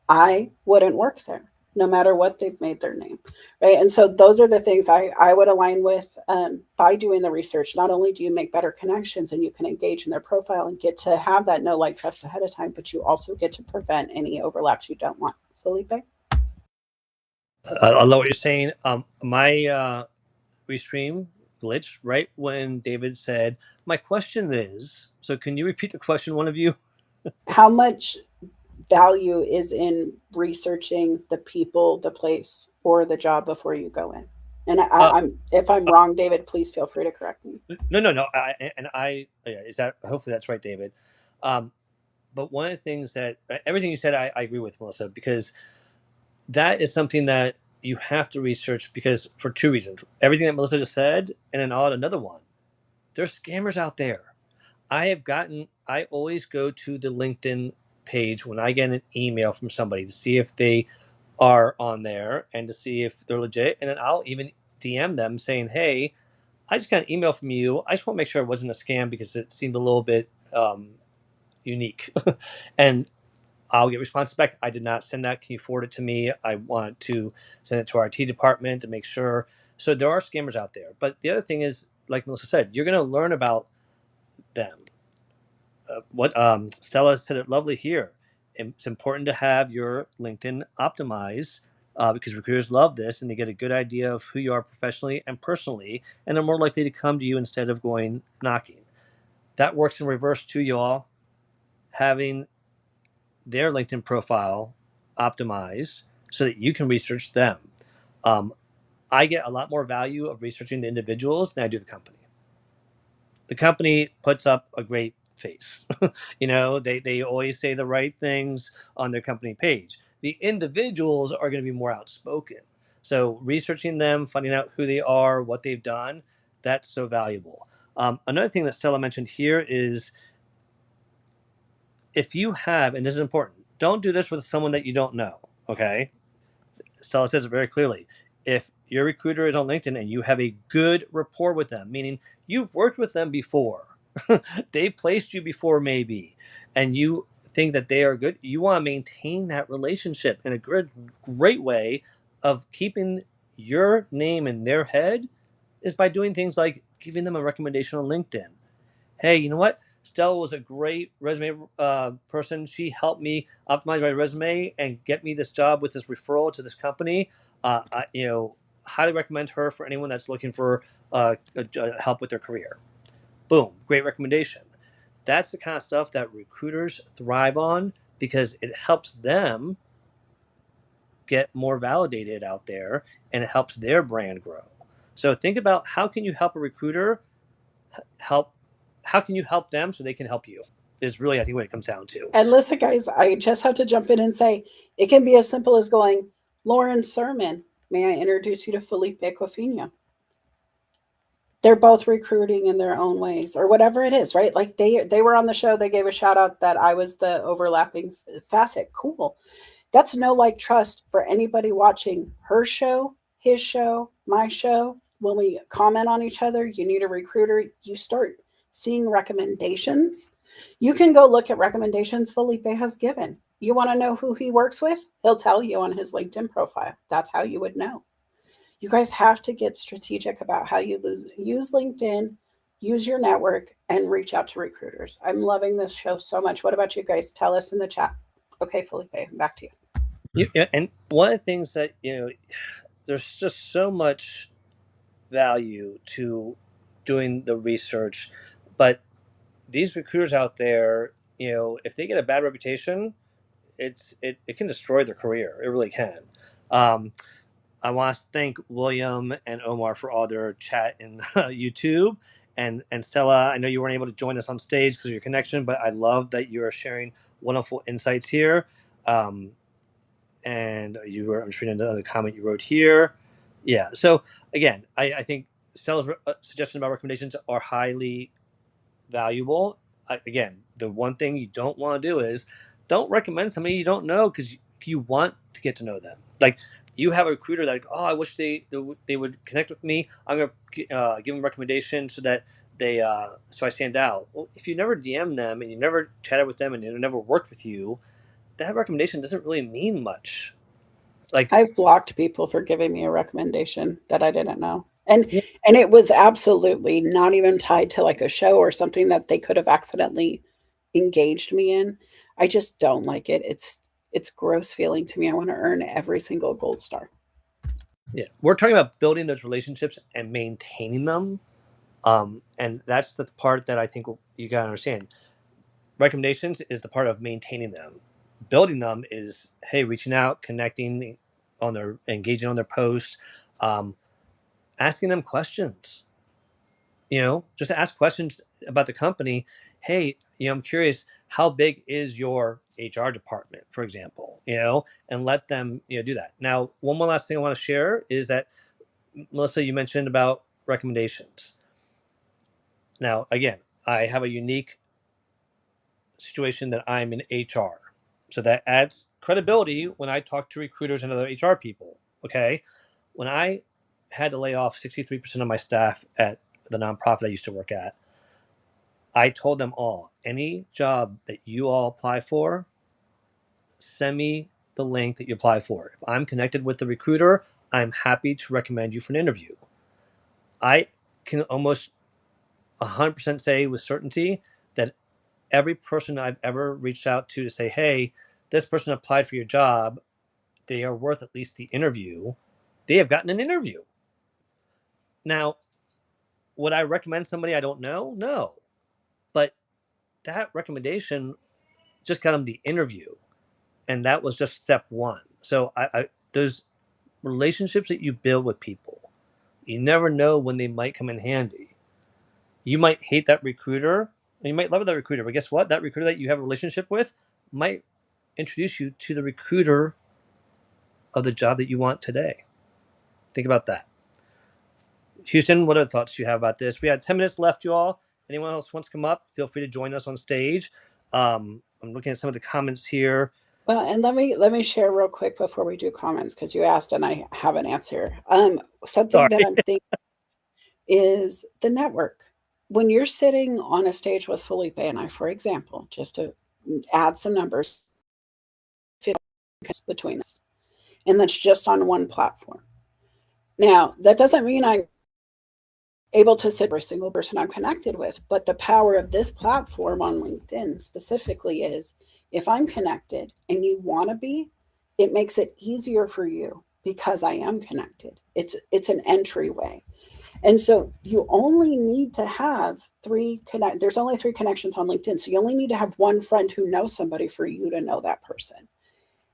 I wouldn't work there no matter what they've made their name, right? And so those are the things I would align with by doing the research. Not only do you make better connections and you can engage in their profile and get to have that know, like, trust ahead of time, but you also get to prevent any overlaps you don't want. Felipe? I love what you're saying. My restream glitched right when David said, "My question is." So, can you repeat the question, one of you? How much value is in researching the people, the place, or the job before you go in? And Uh, I'm if I'm wrong, David, please feel free to correct me. no. Is that hopefully that's right, David. Um, but one of the things that everything you said, I agree with, Melissa, because that is something that you have to research because for two reasons. Everything that Melissa just said, and then I'll add another one. There's scammers out there. I always go to the LinkedIn page when I get an email from somebody to see if they are on there and to see if they're legit. And then I'll even DM them saying, "Hey, I just got an email from you. I just want to make sure it wasn't a scam because it seemed a little bit unique." And I'll get responses back. "I did not send that. Can you forward it to me? I want to send it to our IT department to make sure." So there are scammers out there. But the other thing is, like Melissa said, you're going to learn about them. What Stella said it lovely here. It's important to have your LinkedIn optimized because recruiters love this and they get a good idea of who you are professionally and personally, and they're more likely to come to you instead of going knocking. That works in reverse too, y'all. Having their LinkedIn profile optimized so that you can research them. Um, I get a lot more value of researching the individuals than I do the company. The company puts up a great face. They always say the right things on their company page. The individuals are going to be more outspoken. So researching them, finding out who they are, what they've done, that's so valuable. Another thing that Stella mentioned here is if you have, and this is important, don't do this with someone that you don't know, okay? Stella says it very clearly. If your recruiter is on LinkedIn and you have a good rapport with them, meaning you've worked with them before, they placed you before maybe, and you think that they are good, you want to maintain that relationship in a great way of keeping your name in their head is by doing things like giving them a recommendation on LinkedIn. Hey, you know what? Stella was a great resume person. She helped me optimize my resume and get me this job with this referral to this company. Highly recommend her for anyone that's looking for help with their career. Boom, great recommendation. That's the kind of stuff that recruiters thrive on because it helps them get more validated out there and it helps their brand grow. So think about how can you help a recruiter help how can you help them so they can help you is really I think what it comes down to. And listen, guys, I just have to jump in and say it can be as simple as going, Lauren Sermon, may I introduce you to Felipe Cofino? they're both recruiting in their own ways or whatever it is, right? Like they were on the show, they gave a shout out that I was the overlapping facet. Cool. That's no like trust for anybody watching her show, his show, my show. When we comment on each other, you need a recruiter, you start seeing recommendations. You can go look at recommendations Felipe has given. You want to know who he works with? He'll tell you on his LinkedIn profile. That's how you would know. You guys have to get strategic about how you use LinkedIn, use your network, and reach out to recruiters. I'm loving this show so much. What about you guys? Tell us in the chat. Okay, Felipe, back to you. And one of the things that, there's just so much value to doing the research, but these recruiters out there, if they get a bad reputation, it can destroy their career. It really can. I want to thank William and Omar for all their chat in YouTube. And Stella, I know you weren't able to join us on stage because of your connection, but I love that you're sharing wonderful insights here. And I'm just reading another comment you wrote here. Yeah. So again, I think Stella's suggestions about recommendations are highly valuable. Again, the one thing you don't want to do is don't recommend somebody you don't know, because you want to get to know them. Like, you have a recruiter that, oh, I wish they would connect with me. I'm going to give them a recommendation so that so I stand out. Well, if you never DM them and you never chatted with them and they never worked with you, that recommendation doesn't really mean much. Like, I've blocked people for giving me a recommendation that I didn't know. And it was absolutely not even tied to like a show or something that they could have accidentally engaged me in. I just don't like it. It's gross feeling to me. I want to earn every single gold star. Yeah, we're talking about building those relationships and maintaining them. And that's the part that I think you got to understand. Recommendations is the part of maintaining them. Building them is, hey, reaching out, connecting engaging on their posts, asking them questions. Just ask questions about the company. Hey, I'm curious, how big is your HR department, for example, and let them, do that. Now, one more last thing I want to share is that, Melissa, you mentioned about recommendations. Now, again, I have a unique situation that I'm in HR. So that adds credibility when I talk to recruiters and other HR people. Okay. When I had to lay off 63% of my staff at the nonprofit I used to work at, I told them all, any job that you all apply for, send me the link that you apply for. If I'm connected with the recruiter, I'm happy to recommend you for an interview. I can almost 100% say with certainty that every person I've ever reached out to say, hey, this person applied for your job, they are worth at least the interview, they have gotten an interview. Now, would I recommend somebody I don't know? No. But that recommendation just got them the interview. And that was just step one. So those relationships that you build with people, you never know when they might come in handy. You might hate that recruiter, and you might love that recruiter, but guess what? That recruiter that you have a relationship with might introduce you to the recruiter of the job that you want today. Think about that. Houston, what other thoughts do you have about this? We had 10 minutes left, you all. Anyone else wants to come up, feel free to join us on stage. I'm looking at some of the comments here. Well, and let me share real quick before we do comments, because you asked and I have an answer. Something that I'm thinking is the network. When you're sitting on a stage with Felipe and I, for example, just to add some numbers between us, and that's just on one platform. Now, that doesn't mean I'm able to sit every single person I'm connected with, but the power of this platform on LinkedIn specifically is, if I'm connected and you want to be, it makes it easier for you because I am connected. It's an entryway. And so you only need to have there's only 3 connections on LinkedIn. So you only need to have one friend who knows somebody for you to know that person.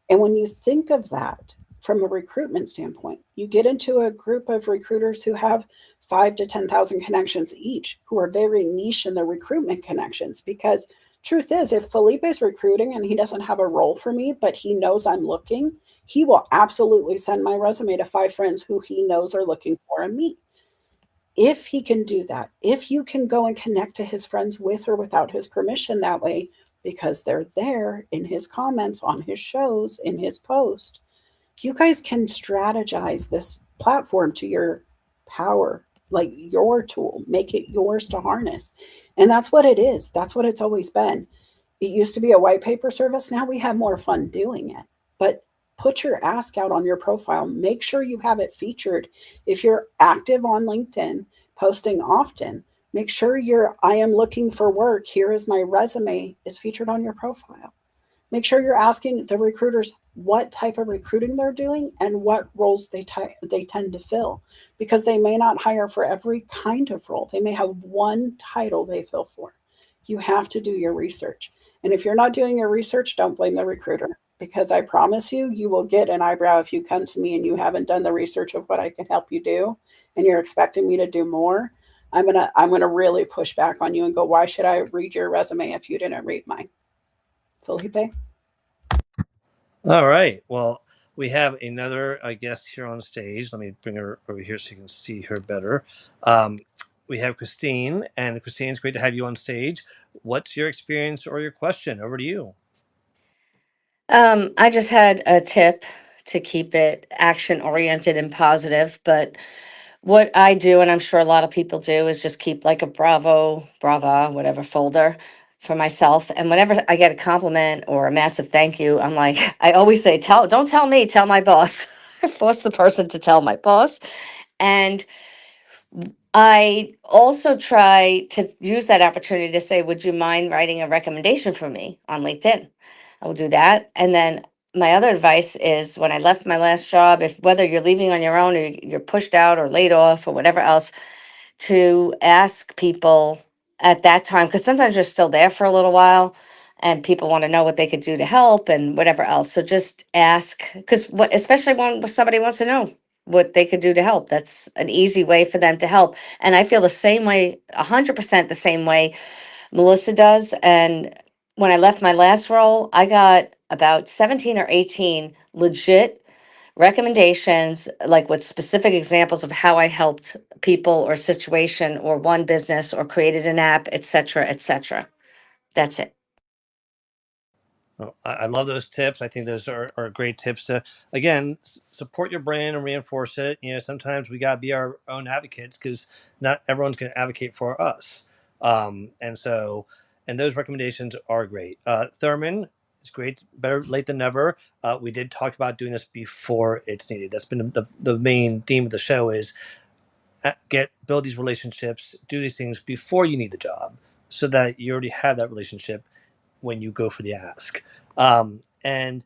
And when you think of that from a recruitment standpoint, you get into a group of recruiters who have 5 to 10,000 connections each, who are very niche in their recruitment connections. Because truth is, if Felipe is recruiting and he doesn't have a role for me, but he knows I'm looking, he will absolutely send my resume to 5 friends who he knows are looking for a meet. If he can do that, if you can go and connect to his friends with or without his permission that way, because they're there in his comments on his shows, in his post, you guys can strategize this platform to your power, like your tool, make it yours to harness. And that's what it is. That's what it's always been. It used to be a white paper service. Now we have more fun doing it. But put your ask out on your profile. Make sure you have it featured. If you're active on LinkedIn, posting often, make sure your I am looking for work, here is my resume is featured on your profile. Make sure you're asking the recruiters what type of recruiting they're doing and what roles they tend to fill, because they may not hire for every kind of role. They may have one title they fill for. You have to do your research. And if you're not doing your research, don't blame the recruiter, because I promise you, you will get an eyebrow if you come to me and you haven't done the research of what I can help you do and you're expecting me to do more. I'm gonna really push back on you and go, why should I read your resume if you didn't read mine? Felipe? All right. Well, we have another guest here on stage. Let me bring her over here so you can see her better. We have Christine, and Christine, it's great to have you on stage. What's your experience or your question? Over to you. I just had a tip to keep it action oriented and positive, but what I do, and I'm sure a lot of people do, is just keep like a Brava, whatever folder for myself. And whenever I get a compliment or a massive thank you, I'm like, I always say, don't tell me, tell my boss. I force the person to tell my boss. And I also try to use that opportunity to say, would you mind writing a recommendation for me on LinkedIn? I will do that. And then my other advice is, when I left my last job, if whether you're leaving on your own or you're pushed out or laid off or whatever else, to ask people at that time, because sometimes you're still there for a little while and people want to know what they could do to help and whatever else. So just ask, because especially when somebody wants to know what they could do to help. That's an easy way for them to help. And I feel the same way, 100% the same way Melissa does. And when I left my last role, I got about 17 or 18 legit recommendations, like with specific examples of how I helped people or situation or one business or created an app, et cetera, et cetera. That's it. Well, I love those tips. I think those are great tips to, again, support your brand and reinforce it. Sometimes we got to be our own advocates because not everyone's going to advocate for us. And those recommendations are great. Thurman, it's great. Better late than never. We did talk about doing this before it's needed. That's been the main theme of the show is build these relationships, do these things before you need the job so that you already have that relationship when you go for the ask. And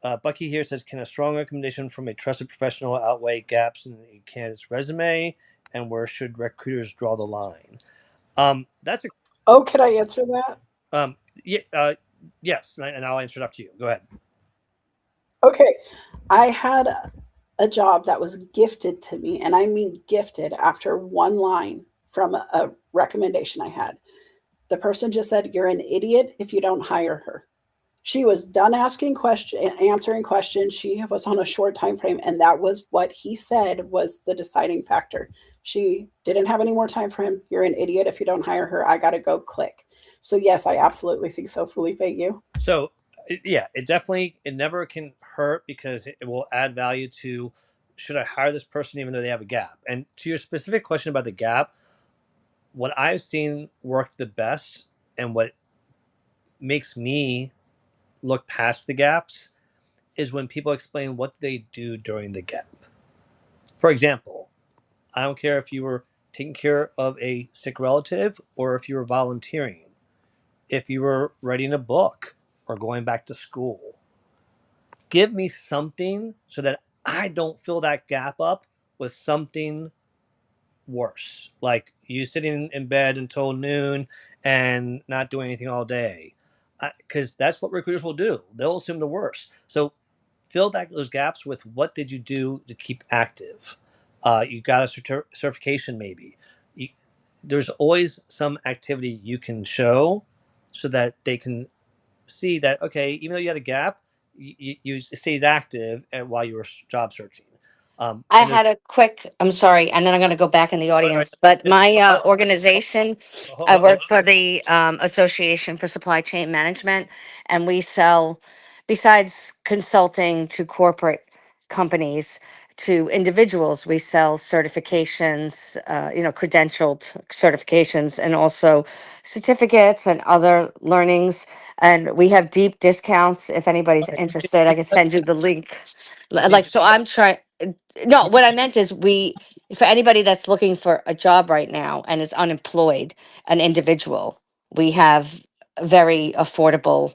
Bucky here says, can a strong recommendation from a trusted professional outweigh gaps in a candidate's resume? And where should recruiters draw the line? That's a Oh, could I answer that? yes, and I'll answer it after you. Go ahead. Okay. I had a job that was gifted to me, and I mean gifted, after one line from a recommendation I had. The person just said, "You're an idiot if you don't hire her." She was done answering questions. She was on a short time frame, and that was what he said was the deciding factor. She didn't have any more time for him. "You're an idiot if you don't hire her. I got to go." Click. So yes, I absolutely think so. Felipe, you? So yeah, it never can hurt because it will add value to, should I hire this person even though they have a gap? And to your specific question about the gap, what I've seen work the best and what makes me look past the gaps is when people explain what they do during the gap. For example, I don't care if you were taking care of a sick relative or if you were volunteering, if you were writing a book or going back to school. Give me something so that I don't fill that gap up with something worse, like you sitting in bed until noon and not doing anything all day, because that's what recruiters will do. They'll assume the worst. So fill those gaps with, what did you do to keep active? You got a certification maybe. There's always some activity you can show so that they can see that, okay, even though you had a gap, you stayed active while you were job searching. I And there's had a quick, I'm sorry, and then I'm going to go back in the all right. audience, but my Oh, organization, I oh, work for the Association for Supply Chain Management, and we sell, besides consulting to corporate companies, to individuals, we sell certifications, credentialed certifications, and also certificates and other learnings. And we have deep discounts. If anybody's okay. interested, I can send you the link. Christine, Like, so I'm trying. No, what I meant is for anybody that's looking for a job right now and is unemployed, an individual, we have very affordable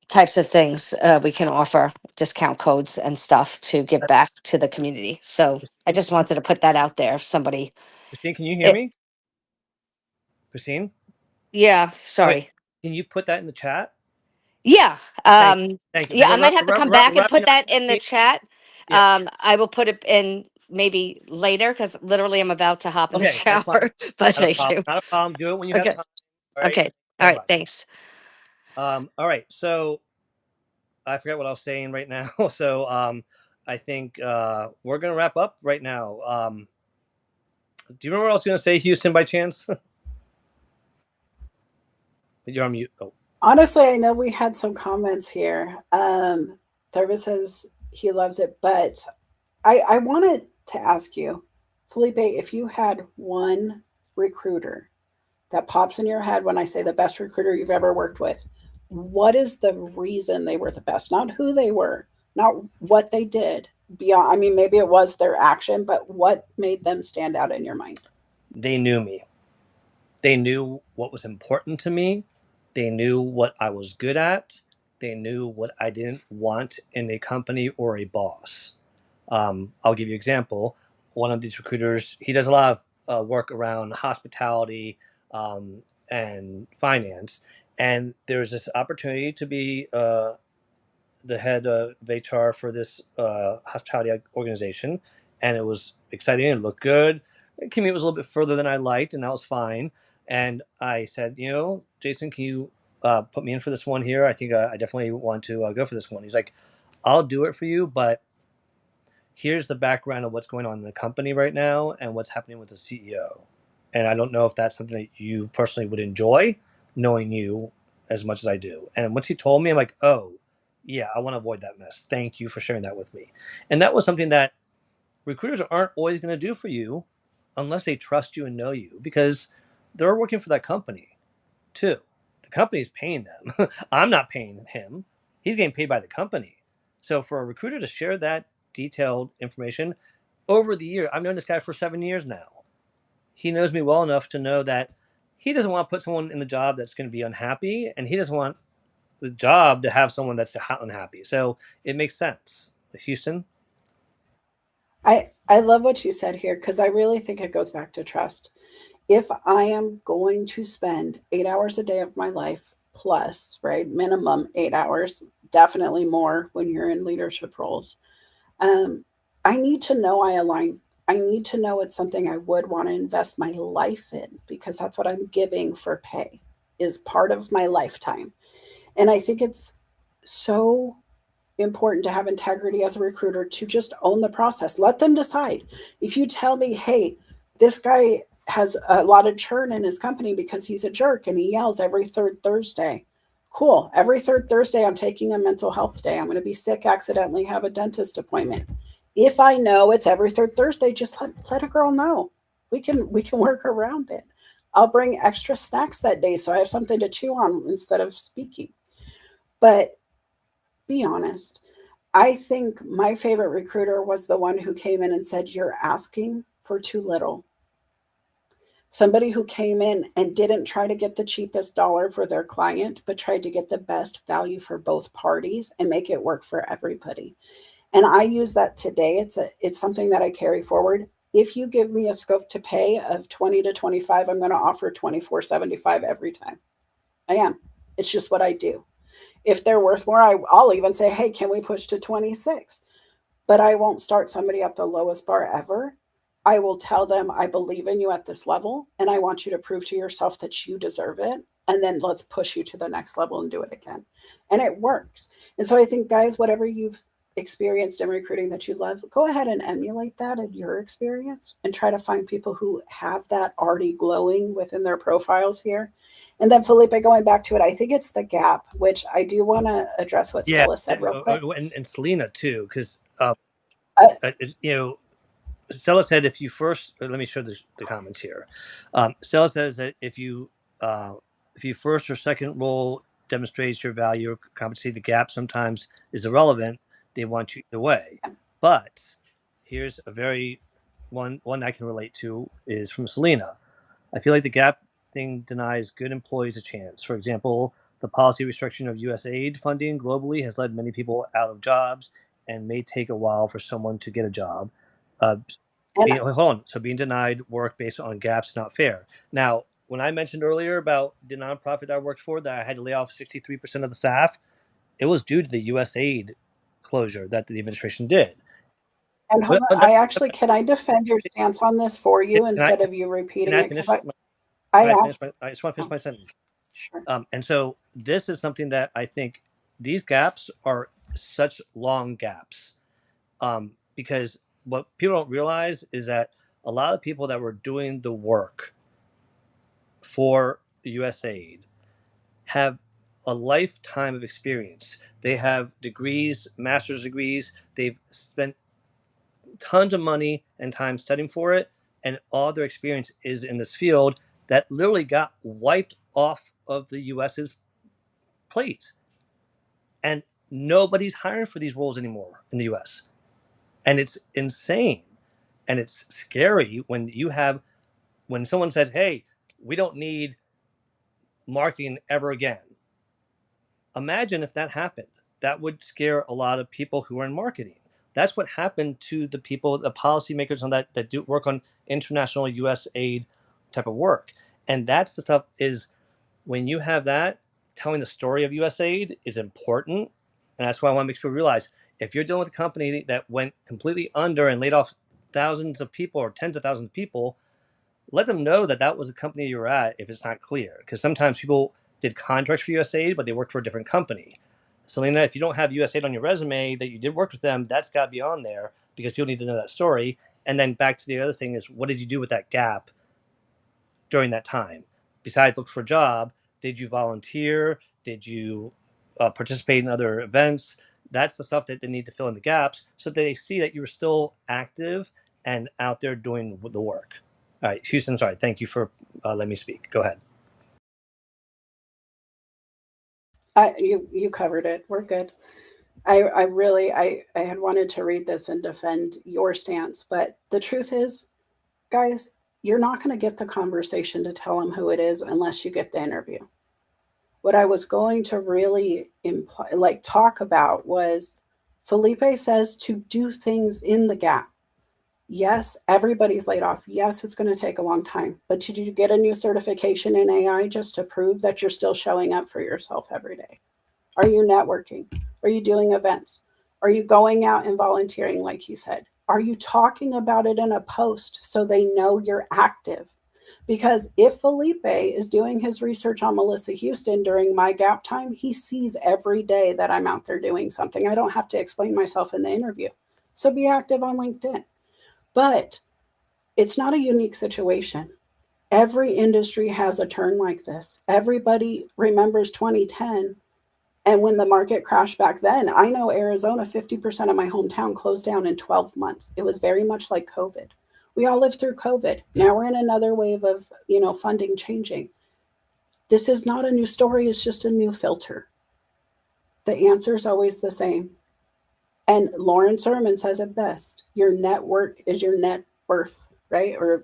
types of things we can offer, discount codes and stuff to give back to the community. So I just wanted to put that out there. If somebody, Christine, can you hear it, me? Christine? yeah, Okay. sorry. Can you put that in the chat? Yeah, Thank you. yeah, Because I might have to come back we're and wrapping put up. that in the chat. Yeah. I will put it in maybe later because literally I'm about to hop in the Okay, that's fine. shower. But Not a thank problem. you. Not a problem. Do it when you have Okay. time. All right. Okay. All Very right. much. Thanks. All right. So I forgot what I was saying right now. So I think we're gonna wrap up right now. Do you remember what I was gonna say, Houston, by chance? You're on mute. Oh, Honestly, I know we had some comments here. Thurvis says he loves it, but I wanted to ask you, Felipe, if you had one recruiter that pops in your head when I say the best recruiter you've ever worked with, what is the reason they were the best? Not who they were, not what they did. Beyond, I mean, maybe it was their action, but what made them stand out in your mind? they knew me. They knew what was important to me. They knew what I was good at. They knew what I didn't want in a company or a boss. I'll give you an example. One of these recruiters, he does a lot of work around hospitality and finance. And there was this opportunity to be the head of HR for this hospitality organization, and it was exciting. It looked good. The commute was a little bit further than I liked, and that was fine. And I said, Jason, can you put me in for this one here? I think I definitely want to go for this one. He's like, I'll do it for you, but here's the background of what's going on in the company right now and what's happening with the CEO. And I don't know if that's something that you personally would enjoy, knowing you as much as I do. And once he told me, I'm like, oh, yeah, I want to avoid that mess. Thank you for sharing that with me. And that was something that recruiters aren't always going to do for you unless they trust you and know you, because they're working for that company too. The company's paying them. I'm not paying him. He's getting paid by the company. So for a recruiter to share that detailed information over the year, I've known this guy for 7 years now. He knows me well enough to know that he doesn't want to put someone in the job that's going to be unhappy, and he doesn't want the job to have someone that's unhappy. So it makes sense. Houston? I love what you said here because I really think it goes back to trust. If I am going to spend 8 hours a day of my life plus, right, minimum 8 hours, definitely more when you're in leadership roles, I need to know I align. I need to know it's something I would want to invest my life in because that's what I'm giving for pay is part of my lifetime. And I think it's so important to have integrity as a recruiter to just own the process. Let them decide. If you tell me, hey, this guy has a lot of churn in his company because he's a jerk and he yells every third Thursday. Cool. Every third Thursday, I'm taking a mental health day. I'm going to be sick, accidentally have a dentist appointment. If I know it's every third Thursday, just let a girl know. We can work around it. I'll bring extra snacks that day so I have something to chew on instead of speaking. But be honest. I think my favorite recruiter was the one who came in and said, you're asking for too little. Somebody who came in and didn't try to get the cheapest dollar for their client, but tried to get the best value for both parties and make it work for everybody. And I use that today. It's something that I carry forward. If you give me a scope to pay of 20 to 25, I'm going to offer 24.75 every time. I am. It's just what I do. If they're worth more, I'll even say, hey, can we push to 26? But I won't start somebody at the lowest bar ever. I will tell them, I believe in you at this level, and I want you to prove to yourself that you deserve it. And then let's push you to the next level and do it again. And it works. And so I think, guys, whatever you've experienced in recruiting that you love, go ahead and emulate that in your experience and try to find people who have that already glowing within their profiles here. And then Felipe, going back to it, I think it's the gap, which I do want to address what Yeah, Stella said real quick. and Selena too, because Uh, Stella said if you first, let me show the comments here. Stella says that if you first or second role demonstrates your value or competency, the gap sometimes is irrelevant. They want you either way. But here's a very one I can relate to is from Selena. I feel like the gap thing denies good employees a chance. For example, the policy restriction of U.S. aid funding globally has led many people out of jobs and may take a while for someone to get a job. Hold on. So being denied work based on gaps is not fair. Now, when I mentioned earlier about the nonprofit that I worked for that I had to lay off 63% of the staff, it was due to the U.S. aid closure that the administration did. And hold on, can I defend your stance on this for you instead of you repeating it? Because I just want to finish my sentence. Sure. And so this is something that I think these gaps are such long gaps, because what people don't realize is that a lot of people that were doing the work for USAID have a lifetime of experience. They have degrees, master's degrees. They've spent tons of money and time studying for it, and all their experience is in this field that literally got wiped off of the US's plate. And nobody's hiring for these roles anymore in the US. And it's insane. And it's scary when someone says, hey, we don't need marketing ever again. Imagine if that happened. That would scare a lot of people who are in marketing. That's what happened to the people, the policymakers on that do work on international US aid type of work. And that's the stuff is when you have that, telling the story of USAID is important. And that's why I want to make people realize if you're dealing with a company that went completely under and laid off thousands of people or tens of thousands of people, let them know that that was a company you were at if it's not clear. Because sometimes people did contracts for USAID, but they worked for a different company. Selena, if you don't have USAID on your resume that you did work with them, that's got to be on there because people need to know that story. And then back to the other thing is, what did you do with that gap during that time? Besides look for a job, did you volunteer? Did you participate in other events? That's the stuff that they need to fill in the gaps so that they see that you were still active and out there doing the work. All right, Houston, sorry. Thank you for letting me speak. Go ahead. You covered it. We're good. I really had wanted to read this and defend your stance, but the truth is, guys, you're not going to get the conversation to tell them who it is unless you get the interview. What I was going to really talk about was Felipe says to do things in the gap. Yes, everybody's laid off. Yes, it's going to take a long time. But did you get a new certification in AI just to prove that you're still showing up for yourself every day? Are you networking? Are you doing events? Are you going out and volunteering like he said? Are you talking about it in a post so they know you're active? Because if Felipe is doing his research on Melissa Houston during my gap time, he sees every day that I'm out there doing something. I don't have to explain myself in the interview. So be active on LinkedIn. But it's not a unique situation. Every industry has a turn like this. Everybody remembers 2010. And when the market crashed back then, I know Arizona, 50% of my hometown closed down in 12 months. It was very much like COVID. We all lived through COVID. Now we're in another wave of, funding changing. This is not a new story. It's just a new filter. The answer is always the same. And Lauren Sermon says it best. Your network is your net worth, right? Or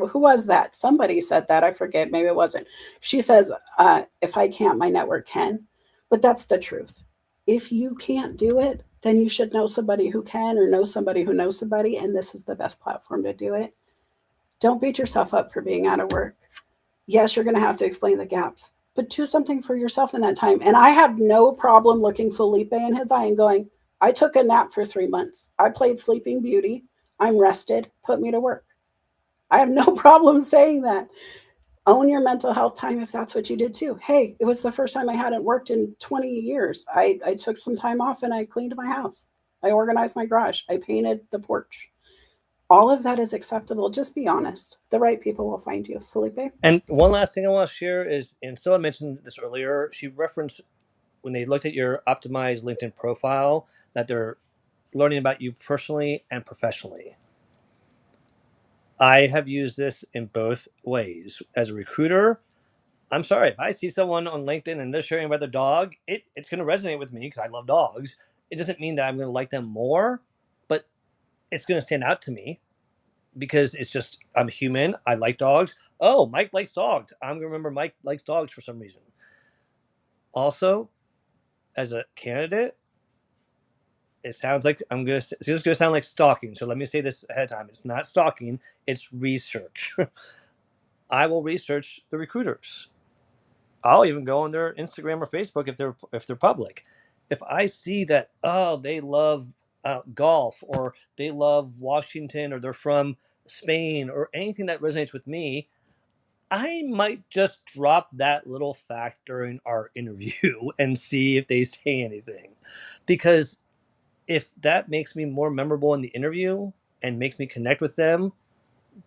who was that? Somebody said that. I forget. Maybe it wasn't. She says, if I can't, my network can. But that's the truth. If you can't do it, then you should know somebody who can or know somebody who knows somebody. And this is the best platform to do it. Don't beat yourself up for being out of work. Yes, you're going to have to explain the gaps, but do something for yourself in that time. And I have no problem looking Felipe in his eye and going, I took a nap for 3 months. I played Sleeping Beauty. I'm rested. Put me to work. I have no problem saying that. Own your mental health time if that's what you did too. Hey, it was the first time I hadn't worked in 20 years. I took some time off and I cleaned my house. I organized my garage. I painted the porch. All of that is acceptable. Just be honest. The right people will find you, Felipe. And one last thing I want to share is, and Stella mentioned this earlier, she referenced when they looked at your optimized LinkedIn profile that they're learning about you personally and professionally. I have used this in both ways. As a recruiter, I'm sorry, if I see someone on LinkedIn and they're sharing about their dog, it's going to resonate with me because I love dogs. It doesn't mean that I'm going to like them more, but it's going to stand out to me because it's just, I'm human. I like dogs. Oh, Mike likes dogs. I'm going to remember Mike likes dogs for some reason. Also, as a candidate, it sounds like it's just going to sound like stalking. So let me say this ahead of time. It's not stalking, it's research. I will research the recruiters. I'll even go on their Instagram or Facebook if they're public. If I see that, oh, they love golf, or they love Washington, or they're from Spain, or anything that resonates with me, I might just drop that little fact during our interview and see if they say anything. Because if that makes me more memorable in the interview and makes me connect with them,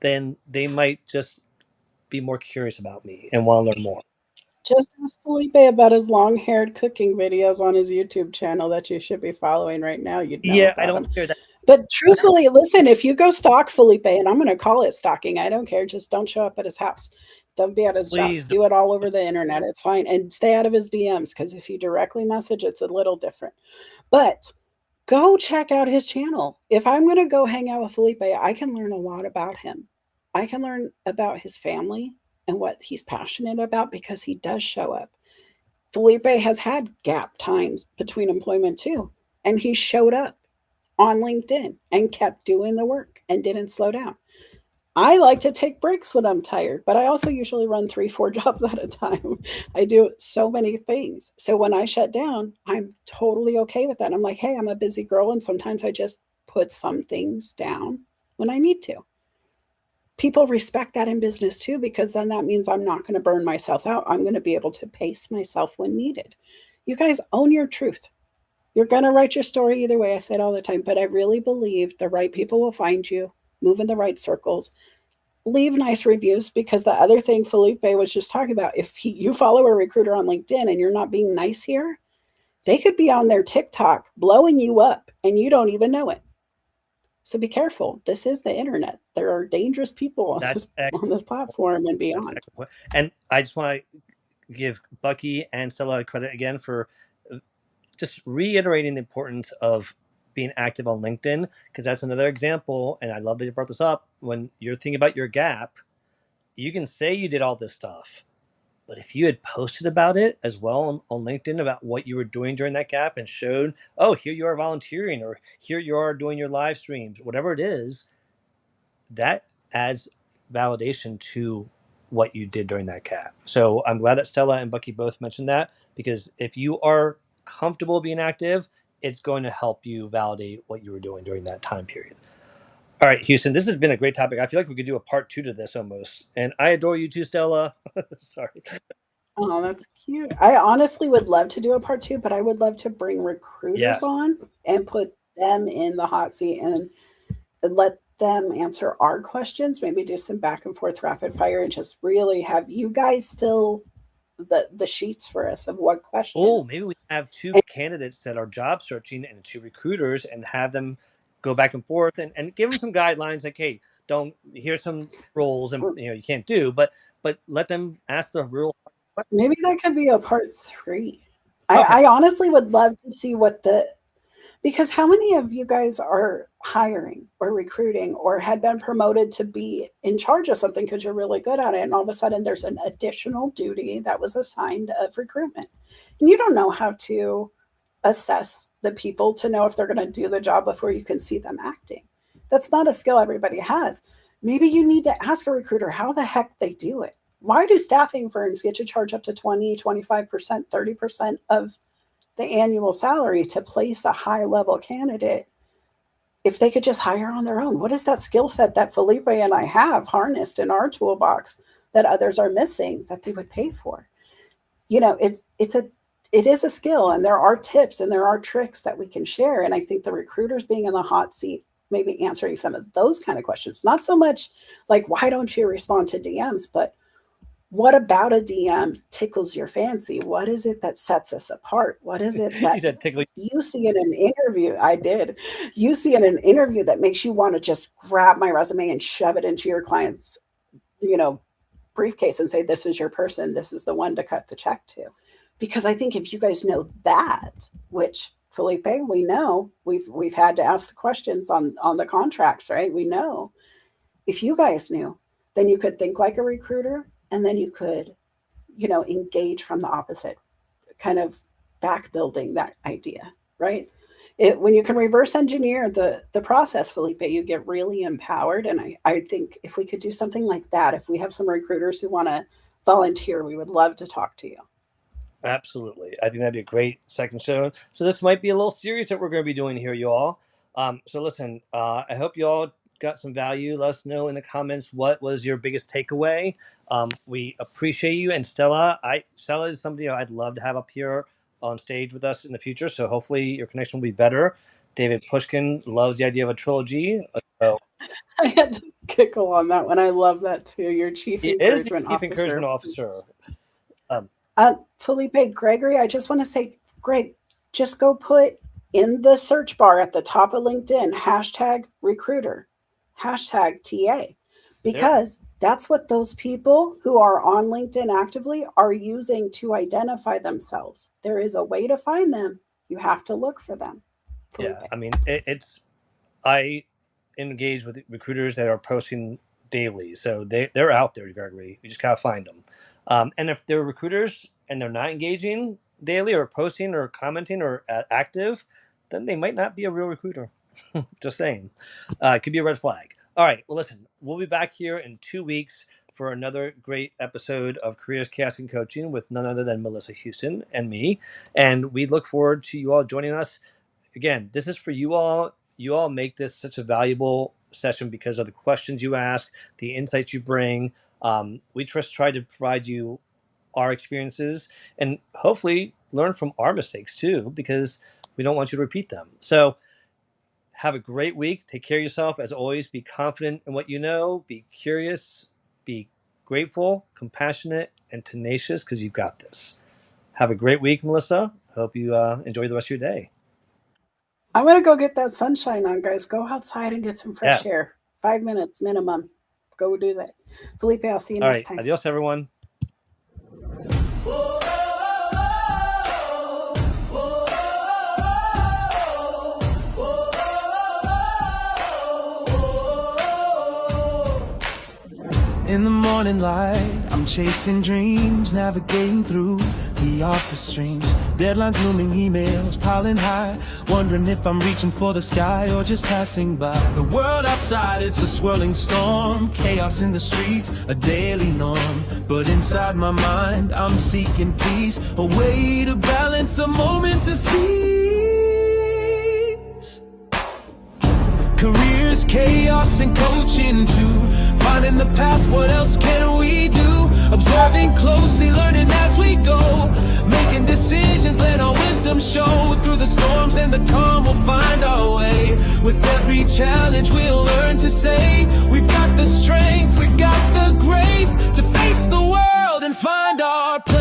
then they might just be more curious about me and want to learn more. Just ask Felipe about his long-haired cooking videos on his YouTube channel that you should be following right now. You'd know Yeah, I about don't him. share that. But truthfully, listen, if you go stalk Felipe, and I'm going to call it stalking, I don't care. Just don't show up at his house. Don't be at his job. Please don't. Do it all over the internet. It's fine. And stay out of his DMs, because if you directly message, it's a little different. But go check out his channel. If I'm going to go hang out with Felipe, I can learn a lot about him. I can learn about his family and what he's passionate about, because he does show up. Felipe has had gap times between employment too, and he showed up on LinkedIn and kept doing the work and didn't slow down. I like to take breaks when I'm tired, but I also usually run 3-4 jobs at a time. I do so many things. So when I shut down, I'm totally okay with that. I'm like, hey, I'm a busy girl, and sometimes I just put some things down when I need to. People respect that in business too, because then that means I'm not going to burn myself out. I'm going to be able to pace myself when needed. You guys own your truth. You're going to write your story either way. I say it all the time, but I really believe the right people will find you, move in the right circles, leave nice reviews, because the other thing Felipe was just talking about, if you follow a recruiter on LinkedIn and you're not being nice here, they could be on their TikTok blowing you up and you don't even know it. So be careful. This is the internet. There are dangerous people on this platform and beyond. And I just want to give Bucky and Stella credit again for just reiterating the importance of being active on LinkedIn, because that's another example. And I love that you brought this up. When you're thinking about your gap, you can say you did all this stuff, but if you had posted about it as well on LinkedIn about what you were doing during that gap and showed, oh, here you are volunteering, or here you are doing your live streams, whatever it is, that adds validation to what you did during that gap. So I'm glad that Stella and Bucky both mentioned that, because if you are comfortable being active, it's going to help you validate what you were doing during that time period. All right, Houston, this has been a great topic. I feel like we could do a part 2 to this almost. And I adore you too, Stella. Sorry. Oh, that's cute. I honestly would love to do a part 2, but I would love to bring recruiters on and put them in the hot seat and let them answer our questions, maybe do some back and forth rapid fire, and just really have you guys fill the sheets for us of what questions. Oh, maybe we have 2 candidates that are job searching and 2 recruiters, and have them go back and forth and give them some guidelines, like, hey, here's some roles and you can't do, but let them ask the real questions. Maybe that could be a part 3. Okay. I honestly would love to see because how many of you guys are hiring or recruiting or had been promoted to be in charge of something because you're really good at it, and all of a sudden there's an additional duty that was assigned of recruitment, and you don't know how to assess the people to know if they're going to do the job before you can see them acting. That's not a skill everybody has. Maybe you need to ask a recruiter how the heck they do it. Why do staffing firms get to charge up to 20, 25%, 30% of the annual salary to place a high-level candidate if they could just hire on their own? What is that skill set that Felipe and I have harnessed in our toolbox that others are missing that they would pay for? It's it is a skill, and there are tips and there are tricks that we can share. And I think the recruiters being in the hot seat, maybe answering some of those kind of questions, not so much like, why don't you respond to DMs, but what about a DM tickles your fancy? What is it that sets us apart? What is it that you see in an interview? I did. You see in an interview that makes you want to just grab my resume and shove it into your client's, briefcase and say, this is your person. This is the one to cut the check to. Because I think if you guys know that, which Felipe, we know, we've had to ask the questions on the contracts, right? We know. If you guys knew, then you could think like a recruiter, and then you could, engage from the opposite, kind of back building that idea, right? When you can reverse engineer the process, Felipe, you get really empowered. And I think if we could do something like that, if we have some recruiters who want to volunteer, we would love to talk to you. Absolutely. I think that'd be a great second show. So this might be a little series that we're going to be doing here, you all. So listen, I hope you all got some value. Let us know in the comments what was your biggest takeaway. We appreciate you. And Stella is somebody I'd love to have up here on stage with us in the future. So hopefully your connection will be better. David Pushkin loves the idea of a trilogy. So I had to giggle on that one. I love that too. Your chief encouragement officer. Felipe, Gregory, I just want to say, Greg, just go put in the search bar at the top of LinkedIn, #recruiter, #TA, because that's what those people who are on LinkedIn actively are using to identify themselves. There is a way to find them. You have to look for them. Felipe. Yeah, I mean, I engage with recruiters that are posting daily. So they're out there, Gregory. You just got to find them. And if they're recruiters and they're not engaging daily or posting or commenting or active, then they might not be a real recruiter. Just saying. It could be a red flag. All right. Well, listen, we'll be back here in 2 weeks for another great episode of Careers, Chaos, and Coaching with none other than Melissa Houston and me. And we look forward to you all joining us. Again, this is for you all. You all make this such a valuable session because of the questions you ask, the insights you bring. We just try to provide you our experiences and hopefully learn from our mistakes too, because we don't want you to repeat them. So have a great week. Take care of yourself. As always, be confident in what you know. Be curious. Be grateful, compassionate, and tenacious because you've got this. Have a great week, Melissa. Hope you enjoy the rest of your day. I'm going to go get that sunshine on, guys. Go outside and get some fresh air. 5 minutes minimum. Go do that. Felipe, I'll see you next time. Adios, everyone. In the morning light, I'm chasing dreams, navigating through the office streams. Deadlines looming, emails piling high, wondering if I'm reaching for the sky or just passing by. The world outside, it's a swirling storm, chaos in the streets, a daily norm. But inside my mind, I'm seeking peace, a way to balance, a moment to seize. Careers, chaos, and coaching too. Finding the path, what else can we do? Observing closely, learning as we go. Making decisions, let our wisdom show. Through the storms and the calm, we'll find our way. With every challenge, we'll learn to say, we've got the strength, we've got the grace to face the world and find our place.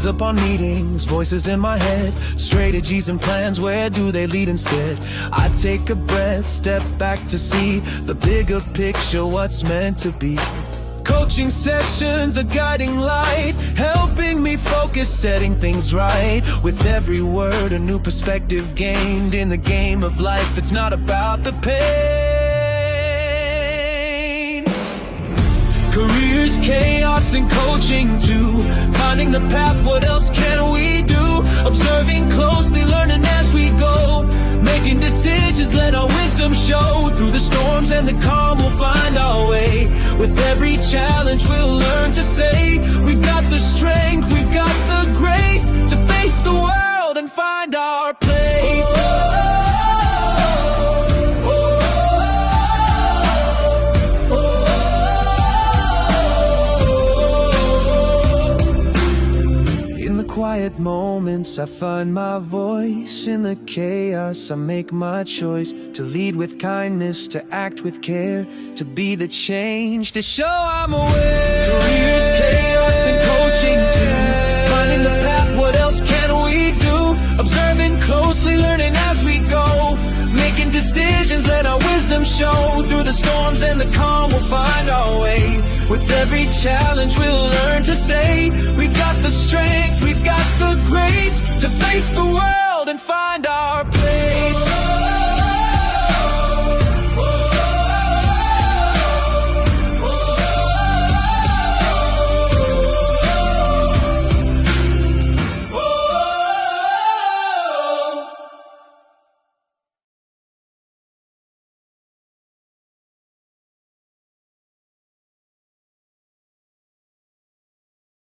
Upon meetings, voices in my head, strategies and plans, where do they lead instead? I take a breath, step back to see the bigger picture, what's meant to be. Coaching sessions, a guiding light, helping me focus, setting things right. With every word, a new perspective gained. In the game of life, it's not about the pain. Careers, chaos, and coaching too. Finding the path, what else can we do? Observing closely, learning as we go. Making decisions, let our wisdom show. Through the storms and the calm, we'll find our way. With every challenge, we'll learn to say, we've got the strength, we've got the grace to face the world and find our place. quiet moments, I find my voice. In the chaos, I make my choice to lead with kindness, to act with care, to be the change, to show I'm aware. Careers, chaos, and coaching too. Finding the path, what else can we do? Observing closely, learning as we go. Making decisions, let our wisdom show. Through the storms and the calm, we'll find our way. With every challenge, we'll learn to say, we've got the strength, we've got the grace to face the world and find our place.